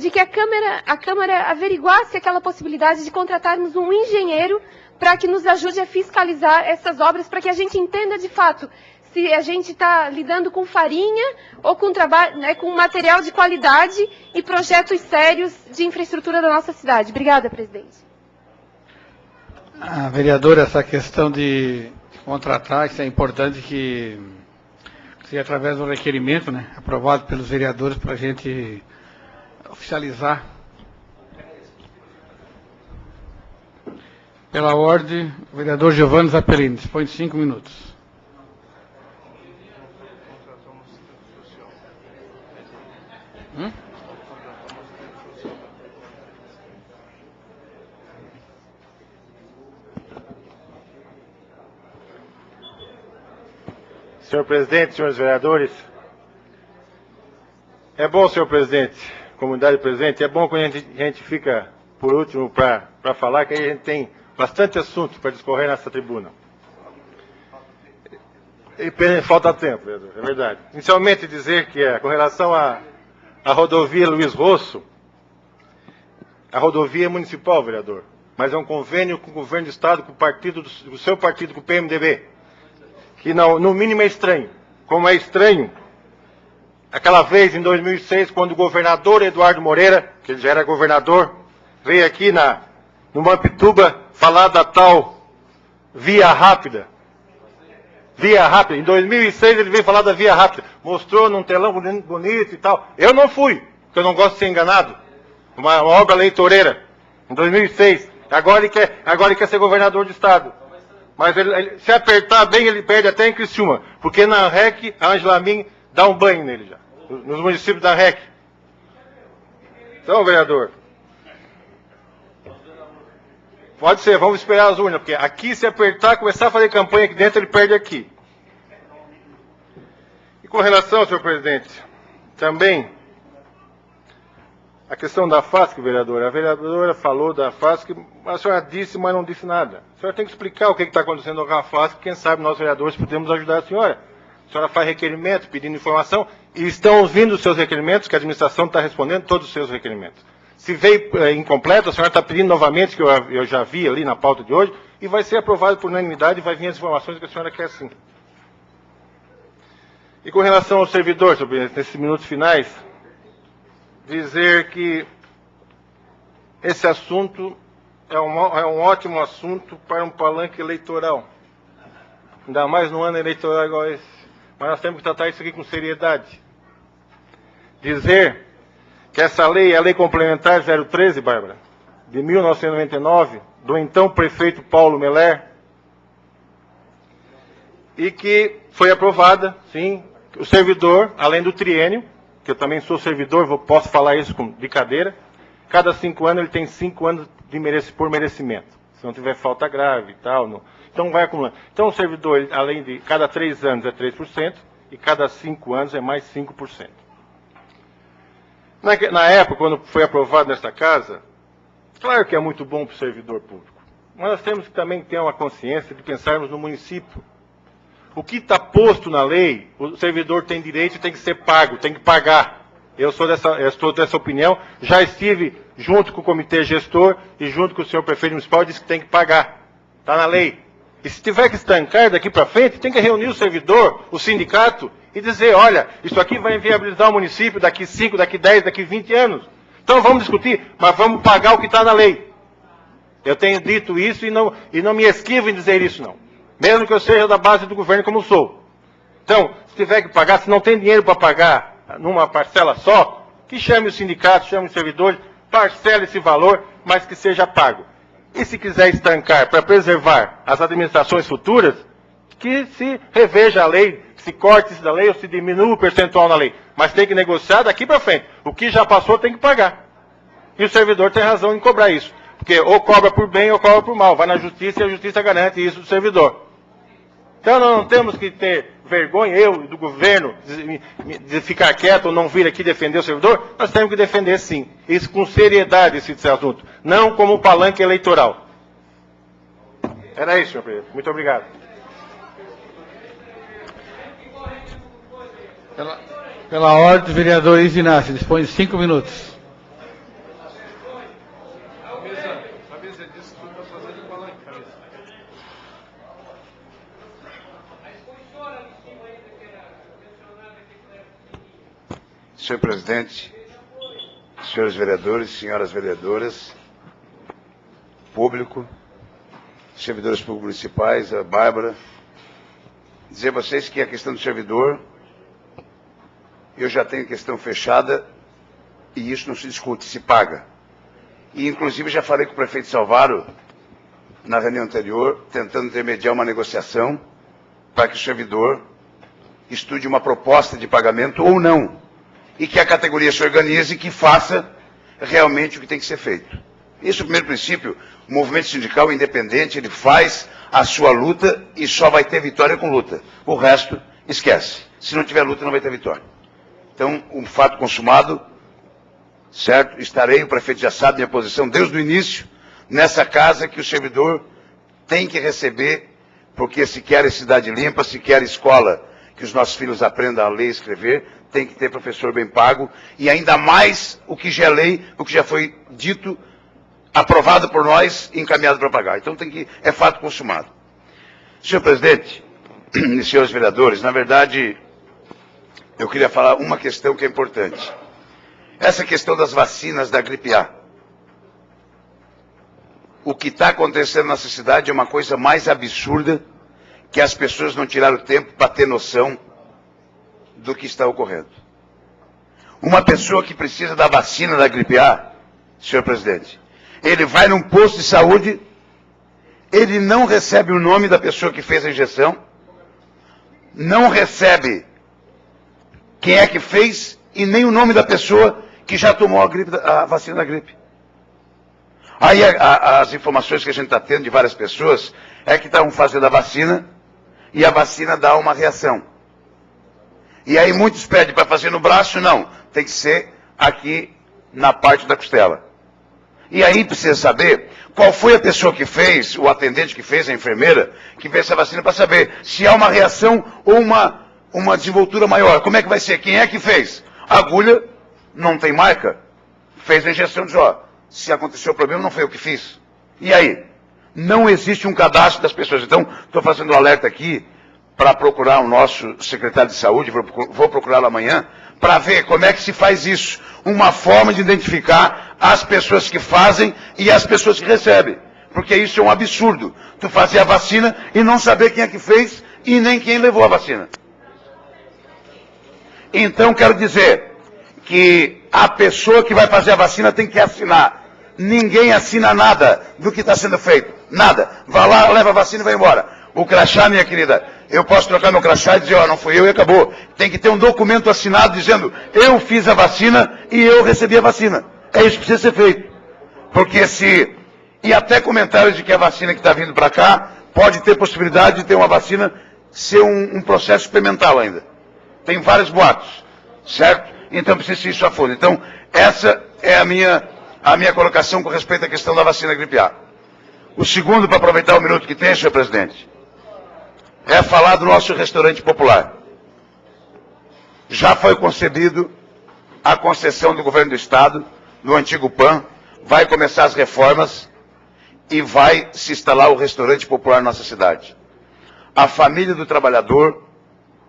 de que a Câmara averiguasse aquela possibilidade de contratarmos um engenheiro para que nos ajude a fiscalizar essas obras, para que a gente entenda de fato se a gente está lidando com farinha ou com trabalho, com material de qualidade e projetos sérios de infraestrutura da nossa cidade. Obrigada, presidente. Vereador, essa questão de contratar, isso é importante que seja através do requerimento, aprovado pelos vereadores para a gente oficializar. Pela ordem, o vereador Giovanni Zappellini, dispõe de 5 minutos. Senhor presidente, senhores vereadores, é bom, senhor presidente, comunidade presente, é bom quando a gente fica por último para falar, que aí a gente tem bastante assunto para discorrer nessa tribuna. E falta tempo, vereador, é verdade. Inicialmente dizer que com relação à rodovia Luiz Rosso, a rodovia é municipal, vereador, mas é um convênio com o governo do estado, com o partido, do seu partido, com o PMDB, que no mínimo é estranho. Como é estranho, aquela vez em 2006, quando o governador Eduardo Moreira, que ele já era governador, veio aqui no Mampituba falar da tal Via Rápida. Via Rápida. Em 2006 ele veio falar da Via Rápida. Mostrou num telão bonito e tal. Eu não fui, porque eu não gosto de ser enganado. Uma obra eleitoreira. Em 2006. Agora ele quer ser governador do estado. Mas se apertar bem, ele perde até em Criciúma. Porque na REC, a Ângela Min dá um banho nele já. Nos municípios da REC. Então, vereador, Pode ser, vamos esperar as urnas, porque aqui, se apertar, começar a fazer campanha aqui dentro, ele perde aqui. E com relação, senhor presidente, também, a questão da FASC, vereadora. A vereadora falou da FASC, a senhora disse, mas não disse nada. A senhora tem que explicar o que está acontecendo com a FASC, quem sabe nós, vereadores, podemos ajudar a senhora. A senhora faz requerimento, pedindo informação, e estão ouvindo os seus requerimentos, que a administração está respondendo todos os seus requerimentos. Se veio incompleto, a senhora está pedindo novamente, que eu já vi ali na pauta de hoje, e vai ser aprovado por unanimidade e vai vir as informações que a senhora quer sim. E com relação ao servidor, senhor presidente, nesses minutos finais, dizer que esse assunto é um ótimo assunto para um palanque eleitoral. Ainda mais no ano eleitoral igual esse. Mas nós temos que tratar isso aqui com seriedade. Dizer que essa lei é a Lei Complementar 013, Bárbara, de 1999, do então prefeito Paulo Meller, e que foi aprovada, sim, o servidor, além do triênio, que eu também sou servidor, posso falar isso com brincadeira, cada 5 anos ele tem 5 anos por merecimento. Se não tiver falta grave e tal, não. Então vai acumulando. Então o servidor, além de cada 3 anos é 3%, e cada 5 anos é mais 5%. Na época, quando foi aprovado nesta casa, claro que é muito bom para o servidor público, mas nós temos que também ter uma consciência de pensarmos no município. O que está posto na lei, o servidor tem direito e tem que ser pago, tem que pagar. Eu estou dessa opinião, já estive junto com o comitê gestor e junto com o senhor prefeito municipal, disse que tem que pagar. Está na lei. E se tiver que estancar daqui para frente, tem que reunir o servidor, o sindicato, e dizer, olha, isso aqui vai inviabilizar o município daqui 5, daqui 10, daqui 20 anos. Então vamos discutir, mas vamos pagar o que está na lei. Eu tenho dito isso e não me esquivo em dizer isso, não. Mesmo que eu seja da base do governo como sou. Então, se tiver que pagar, se não tem dinheiro para pagar numa parcela só, que chame o sindicato, chame os servidores, parcele esse valor, mas que seja pago. E se quiser estancar para preservar as administrações futuras, que se reveja a lei, se corte isso da lei ou se diminua o percentual na lei. Mas tem que negociar daqui para frente. O que já passou tem que pagar. E o servidor tem razão em cobrar isso. Porque ou cobra por bem ou cobra por mal. Vai na justiça e a justiça garante isso do servidor. Então nós não temos que ter vergonha, eu do governo, de ficar quieto ou não vir aqui defender o servidor. Nós temos que defender sim. Isso com seriedade, esse assunto. Não como palanque eleitoral. Era isso, senhor presidente. Muito obrigado. Pela ordem, vereador Inácio, dispõe de 5 minutos. Senhor presidente, senhores vereadores, senhoras vereadoras, público, servidores públicos municipais, a Bárbara, dizer a vocês que a questão do servidor, eu já tenho questão fechada e isso não se discute, se paga. E inclusive já falei com o prefeito Salvaro na reunião anterior, tentando intermediar uma negociação para que o servidor estude uma proposta de pagamento ou não. E que a categoria se organize e que faça realmente o que tem que ser feito. Esse é o primeiro princípio. O movimento sindical independente, ele faz a sua luta e só vai ter vitória com luta. O resto, esquece. Se não tiver luta, não vai ter vitória. Então, um fato consumado, certo? Estarei, o prefeito já sabe minha posição desde o início, nessa casa que o servidor tem que receber, porque se quer cidade limpa, se quer escola, que os nossos filhos aprendam a ler e escrever, tem que ter professor bem pago, e ainda mais o que já é lei, o que já foi dito, aprovado por nós e encaminhado para pagar. Então é fato consumado. Senhor presidente e senhores vereadores, na verdade, eu queria falar uma questão que é importante. Essa questão das vacinas da gripe A. O que está acontecendo nessa cidade é uma coisa mais absurda, que as pessoas não tiraram tempo para ter noção do que está ocorrendo. Uma pessoa que precisa da vacina da gripe A, senhor presidente, ele vai num posto de saúde, ele não recebe o nome da pessoa que fez a injeção, não recebe quem é que fez e nem o nome da pessoa que já tomou a vacina da gripe. Aí as informações que a gente está tendo de várias pessoas é que estavam fazendo a vacina e a vacina dá uma reação. E aí muitos pedem para fazer no braço, não, tem que ser aqui na parte da costela. E aí precisa saber qual foi a pessoa que fez, o atendente que fez, a enfermeira, que fez essa vacina, para saber se há uma reação ou uma desenvoltura maior. Como é que vai ser? Quem é que fez? A agulha não tem marca. Fez a injeção e diz, ó, se aconteceu o problema, não foi eu que fiz. E aí? Não existe um cadastro das pessoas. Então, estou fazendo um alerta aqui para procurar o nosso secretário de saúde, vou procurá-lo amanhã, para ver como é que se faz isso. Uma forma de identificar as pessoas que fazem e as pessoas que recebem. Porque isso é um absurdo. Tu fazer a vacina e não saber quem é que fez e nem quem levou a vacina. Então, quero dizer que a pessoa que vai fazer a vacina tem que assinar. Ninguém assina nada do que está sendo feito. Nada. Vai lá, leva a vacina e vai embora. O crachá, minha querida, eu posso trocar meu crachá e dizer, ó, não fui eu e acabou. Tem que ter um documento assinado dizendo, eu fiz a vacina e eu recebi a vacina. É isso que precisa ser feito. Porque se... E até comentários de que a vacina que está vindo para cá pode ter possibilidade de ter uma vacina ser um processo experimental ainda. Tem vários boatos, certo? Então precisa ser isso a fundo. Então, essa é a minha colocação com respeito à questão da vacina gripe A. O segundo, para aproveitar o minuto que tem, senhor presidente, é falar do nosso restaurante popular. Já foi concebido a concessão do governo do Estado, do antigo PAN, vai começar as reformas e vai se instalar o restaurante popular na nossa cidade. A família do trabalhador,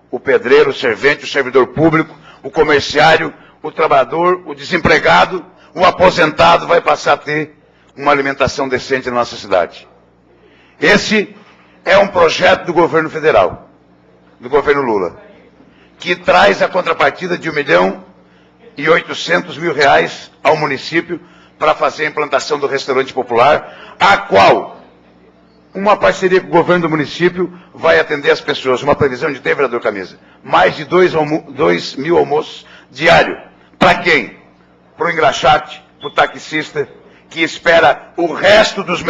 o pedreiro, o servente, o servidor público, o comerciário, o trabalhador, o desempregado, o aposentado vai passar a ter uma alimentação decente na nossa cidade. Esse é um projeto do governo federal, do governo Lula, que traz a contrapartida de R$1.800.000 ao município para fazer a implantação do restaurante popular, a qual uma parceria com o governo do município vai atender as pessoas. Uma previsão de ter, vereador Camisa, mais de 2.000 almoços diários. Para quem? Para o engraxate, para o taxista, que espera o resto dos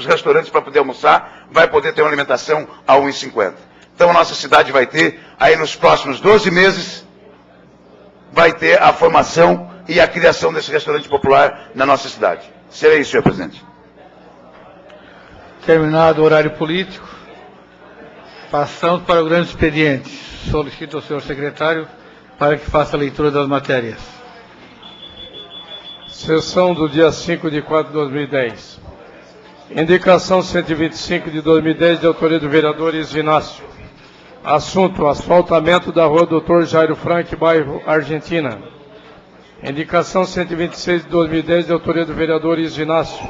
restaurantes para poder almoçar, vai poder ter uma alimentação a R$1,50. Então a nossa cidade vai ter, aí nos próximos 12 meses, vai ter a formação e a criação desse restaurante popular na nossa cidade. Será isso, senhor presidente. Terminado o horário político, passamos para o grande expediente. Solicito ao senhor secretário para que faça a leitura das matérias. Sessão do dia 5 de 4 de 2010. Indicação 125 de 2010, de autoria do vereador Isvinácio. Assunto: asfaltamento da rua Dr. Jairo Frank, bairro Argentina. Indicação 126 de 2010, de autoria do vereador Isvinácio.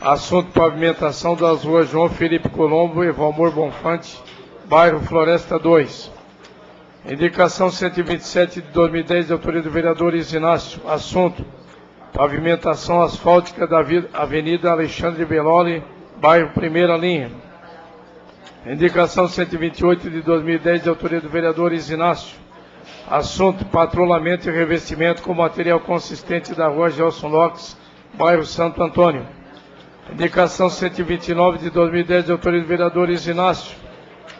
Assunto: pavimentação das ruas João Felipe Colombo e Valmor Bonfante, bairro Floresta 2. Indicação 127 de 2010, de autoria do vereador Isvinácio. Assunto: pavimentação asfáltica da Avenida Alexandre Belloli, bairro Primeira Linha. Indicação 128 de 2010, de autoria do vereador Isvinácio. Assunto: patrulhamento e revestimento com material consistente da rua Gelson Lopes, bairro Santo Antônio. Indicação 129 de 2010, de autoria do vereador Isvinácio.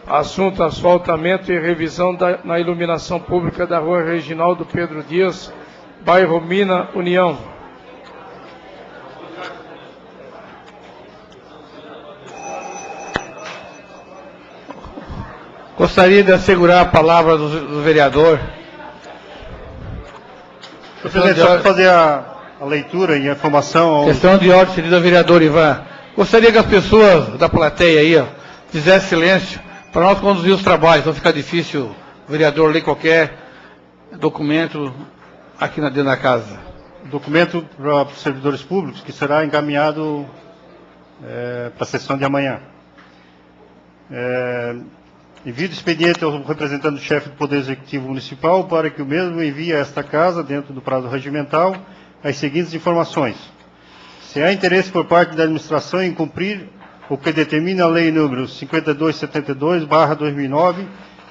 Assunto: asfaltamento e revisão na iluminação pública da rua Reginaldo Pedro Dias, bairro Mina União. Gostaria de assegurar a palavra do vereador. Presidente, só para fazer a leitura e a informação... Questão de ordem, querido vereador Ivan. Gostaria que as pessoas da plateia aí, fizessem silêncio para nós conduzir os trabalhos. Não ficar difícil o vereador ler qualquer documento aqui dentro da casa. Documento para os servidores públicos que será encaminhado para a sessão de amanhã. Envio expediente ao representante do chefe do Poder Executivo Municipal para que o mesmo envie a esta casa, dentro do prazo regimental, as seguintes informações. Se há interesse por parte da administração em cumprir o que determina a Lei número 5272/2009,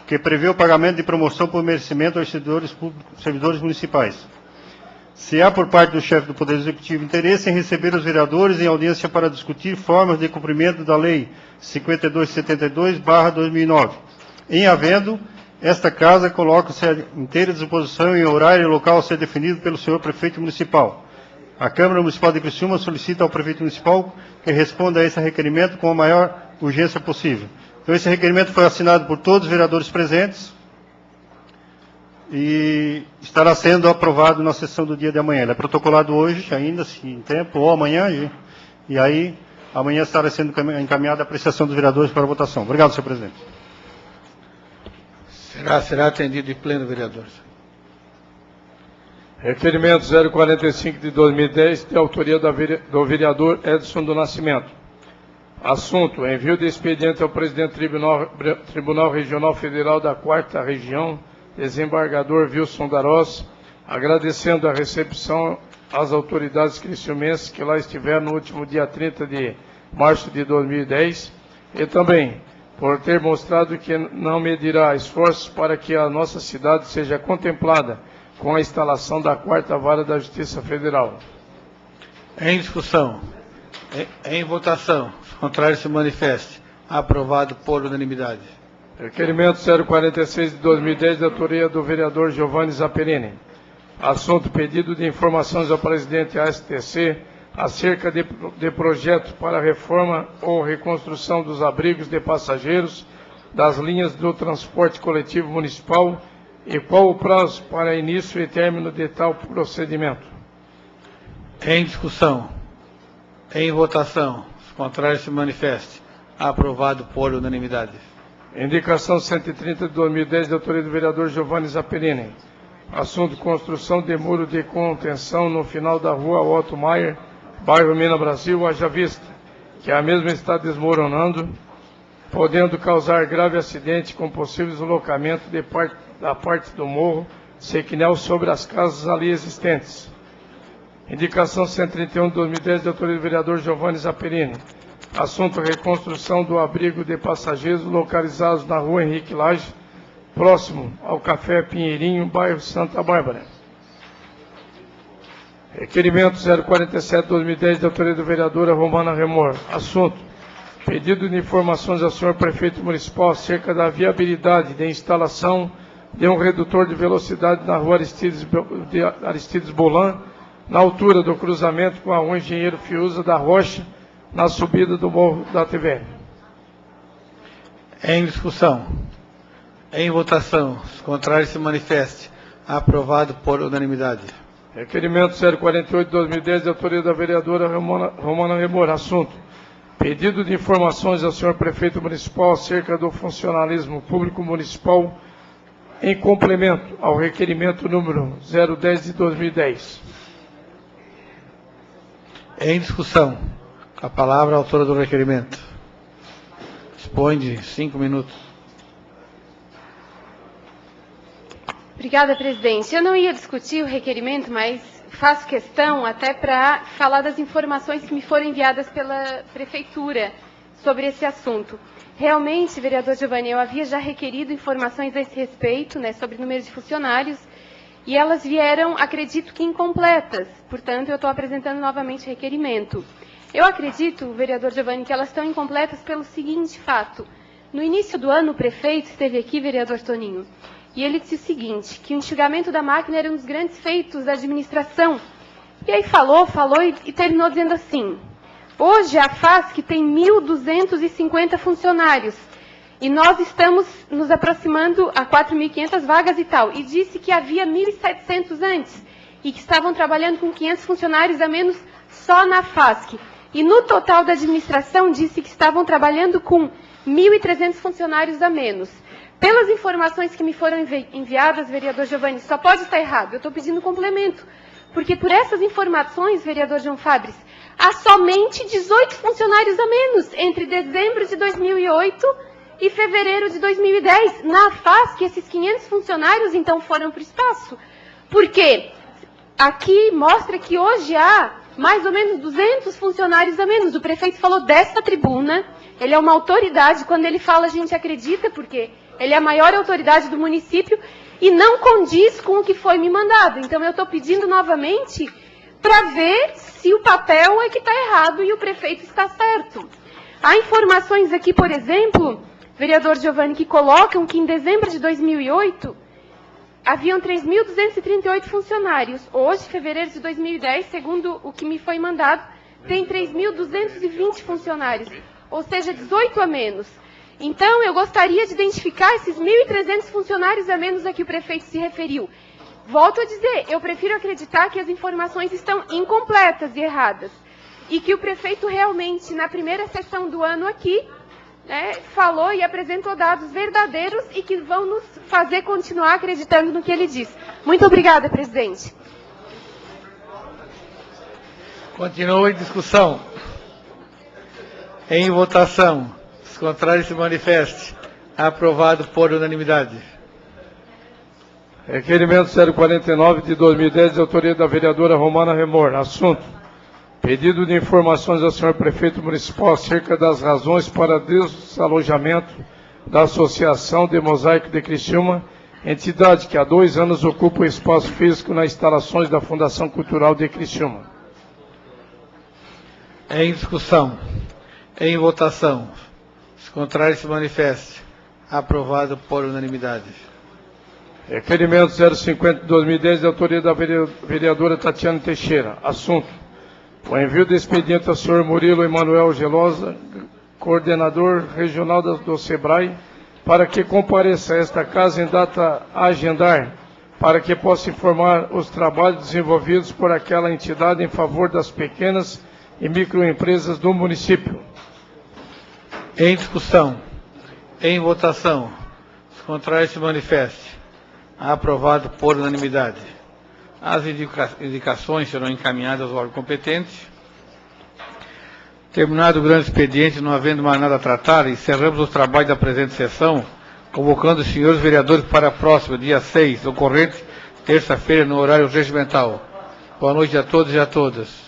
que prevê o pagamento de promoção por merecimento aos servidores municipais. Se há por parte do chefe do Poder Executivo interesse em receber os vereadores em audiência para discutir formas de cumprimento da Lei 5272/2009. Em havendo, esta Casa coloca-se à inteira disposição em horário e local a ser definido pelo senhor Prefeito Municipal. A Câmara Municipal de Criciúma solicita ao Prefeito Municipal que responda a esse requerimento com a maior urgência possível. Então, esse requerimento foi assinado por todos os vereadores presentes e estará sendo aprovado na sessão do dia de amanhã. Ele é protocolado hoje, ainda, se em tempo, ou amanhã, e aí amanhã estará sendo encaminhada a apreciação dos vereadores para a votação. Obrigado, senhor presidente. Será atendido em pleno, vereadores. Requerimento 045 de 2010, de autoria do vereador Edson do Nascimento. Assunto: envio de expediente ao presidente do Tribunal Regional Federal da 4ª Região, desembargador Wilson Darós, agradecendo a recepção às autoridades criciumenses que lá estiveram no último dia 30 de março de 2010 e também por ter mostrado que não medirá esforços para que a nossa cidade seja contemplada com a instalação da 4ª Vara da Justiça Federal. Em discussão. Em votação. Os contrários se manifestem. Aprovado por unanimidade. Requerimento 046 de 2010, de autoria do vereador Giovanni Zapperini. Assunto: pedido de informações ao presidente ASTC acerca de projeto para reforma ou reconstrução dos abrigos de passageiros das linhas do transporte coletivo municipal e qual o prazo para início e término de tal procedimento. Em discussão. Em votação. Os contrários se manifestem. Aprovado por unanimidade. Indicação 130 de 2010, de autoria do vereador Giovanni Zapperini. Assunto: construção de muro de contenção no final da rua Otto Maier, bairro Minas Brasil, haja vista que a mesma está desmoronando, podendo causar grave acidente com possível deslocamento da parte do morro sequinel sobre as casas ali existentes. Indicação 131 de 2010, de autoria do vereador Giovanni Zapperini. Assunto: reconstrução do abrigo de passageiros localizados na rua Henrique Lage, próximo ao Café Pinheirinho, bairro Santa Bárbara. Requerimento 047 de 2010, de autoria da vereadora Romana Remor. Assunto: pedido de informações ao senhor Prefeito Municipal acerca da viabilidade de instalação de um redutor de velocidade na rua Aristides Bolan, na altura do cruzamento com a rua Engenheiro Fiuza da Rocha, na subida do Morro da TVR. Em discussão. Em votação. Os contrários se manifestem. Aprovado por unanimidade. Requerimento 048 de 2010, de autoria da vereadora Romana Remor. Assunto: pedido de informações ao senhor Prefeito Municipal acerca do funcionalismo público municipal em complemento ao requerimento número 010 de 2010. Em discussão. Com a palavra a autora do requerimento. Dispõe de 5 minutos. Obrigada, presidente. Eu não ia discutir o requerimento, mas faço questão até para falar das informações que me foram enviadas pela prefeitura sobre esse assunto. Realmente, vereador Giovanni, eu havia já requerido informações a esse respeito, sobre número de funcionários, e elas vieram, acredito que incompletas. Portanto, eu estou apresentando novamente o requerimento. Eu acredito, vereador Giovanni, que elas estão incompletas pelo seguinte fato. No início do ano, o prefeito esteve aqui, vereador Toninho, e ele disse o seguinte, que o enxugamento da máquina era um dos grandes feitos da administração. E aí falou e terminou dizendo assim: hoje a FASC tem 1.250 funcionários e nós estamos nos aproximando a 4.500 vagas e tal. E disse que havia 1.700 antes e que estavam trabalhando com 500 funcionários a menos só na FASC. E no total da administração disse que estavam trabalhando com 1.300 funcionários a menos. Pelas informações que me foram enviadas, vereador Giovanni, só pode estar errado. Eu estou pedindo complemento. Porque por essas informações, vereador João Fabris, há somente 18 funcionários a menos entre dezembro de 2008 e fevereiro de 2010. Na FASC, esses 500 funcionários, então, foram para o espaço. Por quê? Aqui mostra que hoje há mais ou menos 200 funcionários a menos. O prefeito falou dessa tribuna, ele é uma autoridade, quando ele fala a gente acredita, porque ele é a maior autoridade do município, e não condiz com o que foi me mandado. Então, eu estou pedindo novamente para ver se o papel é que está errado e o prefeito está certo. Há informações aqui, por exemplo, vereador Giovanni, que colocam que em dezembro de 2008 haviam 3.238 funcionários. Hoje, fevereiro de 2010, segundo o que me foi mandado, tem 3.220 funcionários, ou seja, 18 a menos. Então, eu gostaria de identificar esses 1.300 funcionários a menos a que o prefeito se referiu. Volto a dizer, eu prefiro acreditar que as informações estão incompletas e erradas. E que o prefeito realmente, na primeira sessão do ano aqui, falou e apresentou dados verdadeiros e que vão nos fazer continuar acreditando no que ele diz. Muito obrigada, presidente. Continua em discussão. Em votação. Os contrários se manifestem. Aprovado por unanimidade. Requerimento 049 de 2010, de autoria da vereadora Romana Remor. Assunto: pedido de informações ao senhor prefeito municipal acerca das razões para desalojamento da Associação de Mosaico de Criciúma, entidade que há 2 anos ocupa o espaço físico nas instalações da Fundação Cultural de Criciúma. Em discussão. Em votação. Os contrários se manifestem. Aprovado por unanimidade. Requerimento 050 de 2010, de autoria da vereadora Tatiana Teixeira. Assunto: o envio do expediente ao senhor Murilo Emanuel Gelosa, coordenador regional do SEBRAE, para que compareça a esta casa em data a agendar, para que possa informar os trabalhos desenvolvidos por aquela entidade em favor das pequenas e microempresas do município. Em discussão. Em votação. Os contrários se manifestem. Aprovado por unanimidade. As indicações serão encaminhadas ao órgão competente. Terminado o grande expediente, não havendo mais nada a tratar, encerramos os trabalhos da presente sessão, convocando os senhores vereadores para a próxima, dia 6, ocorrente, terça-feira, no horário regimental. Boa noite a todos e a todas.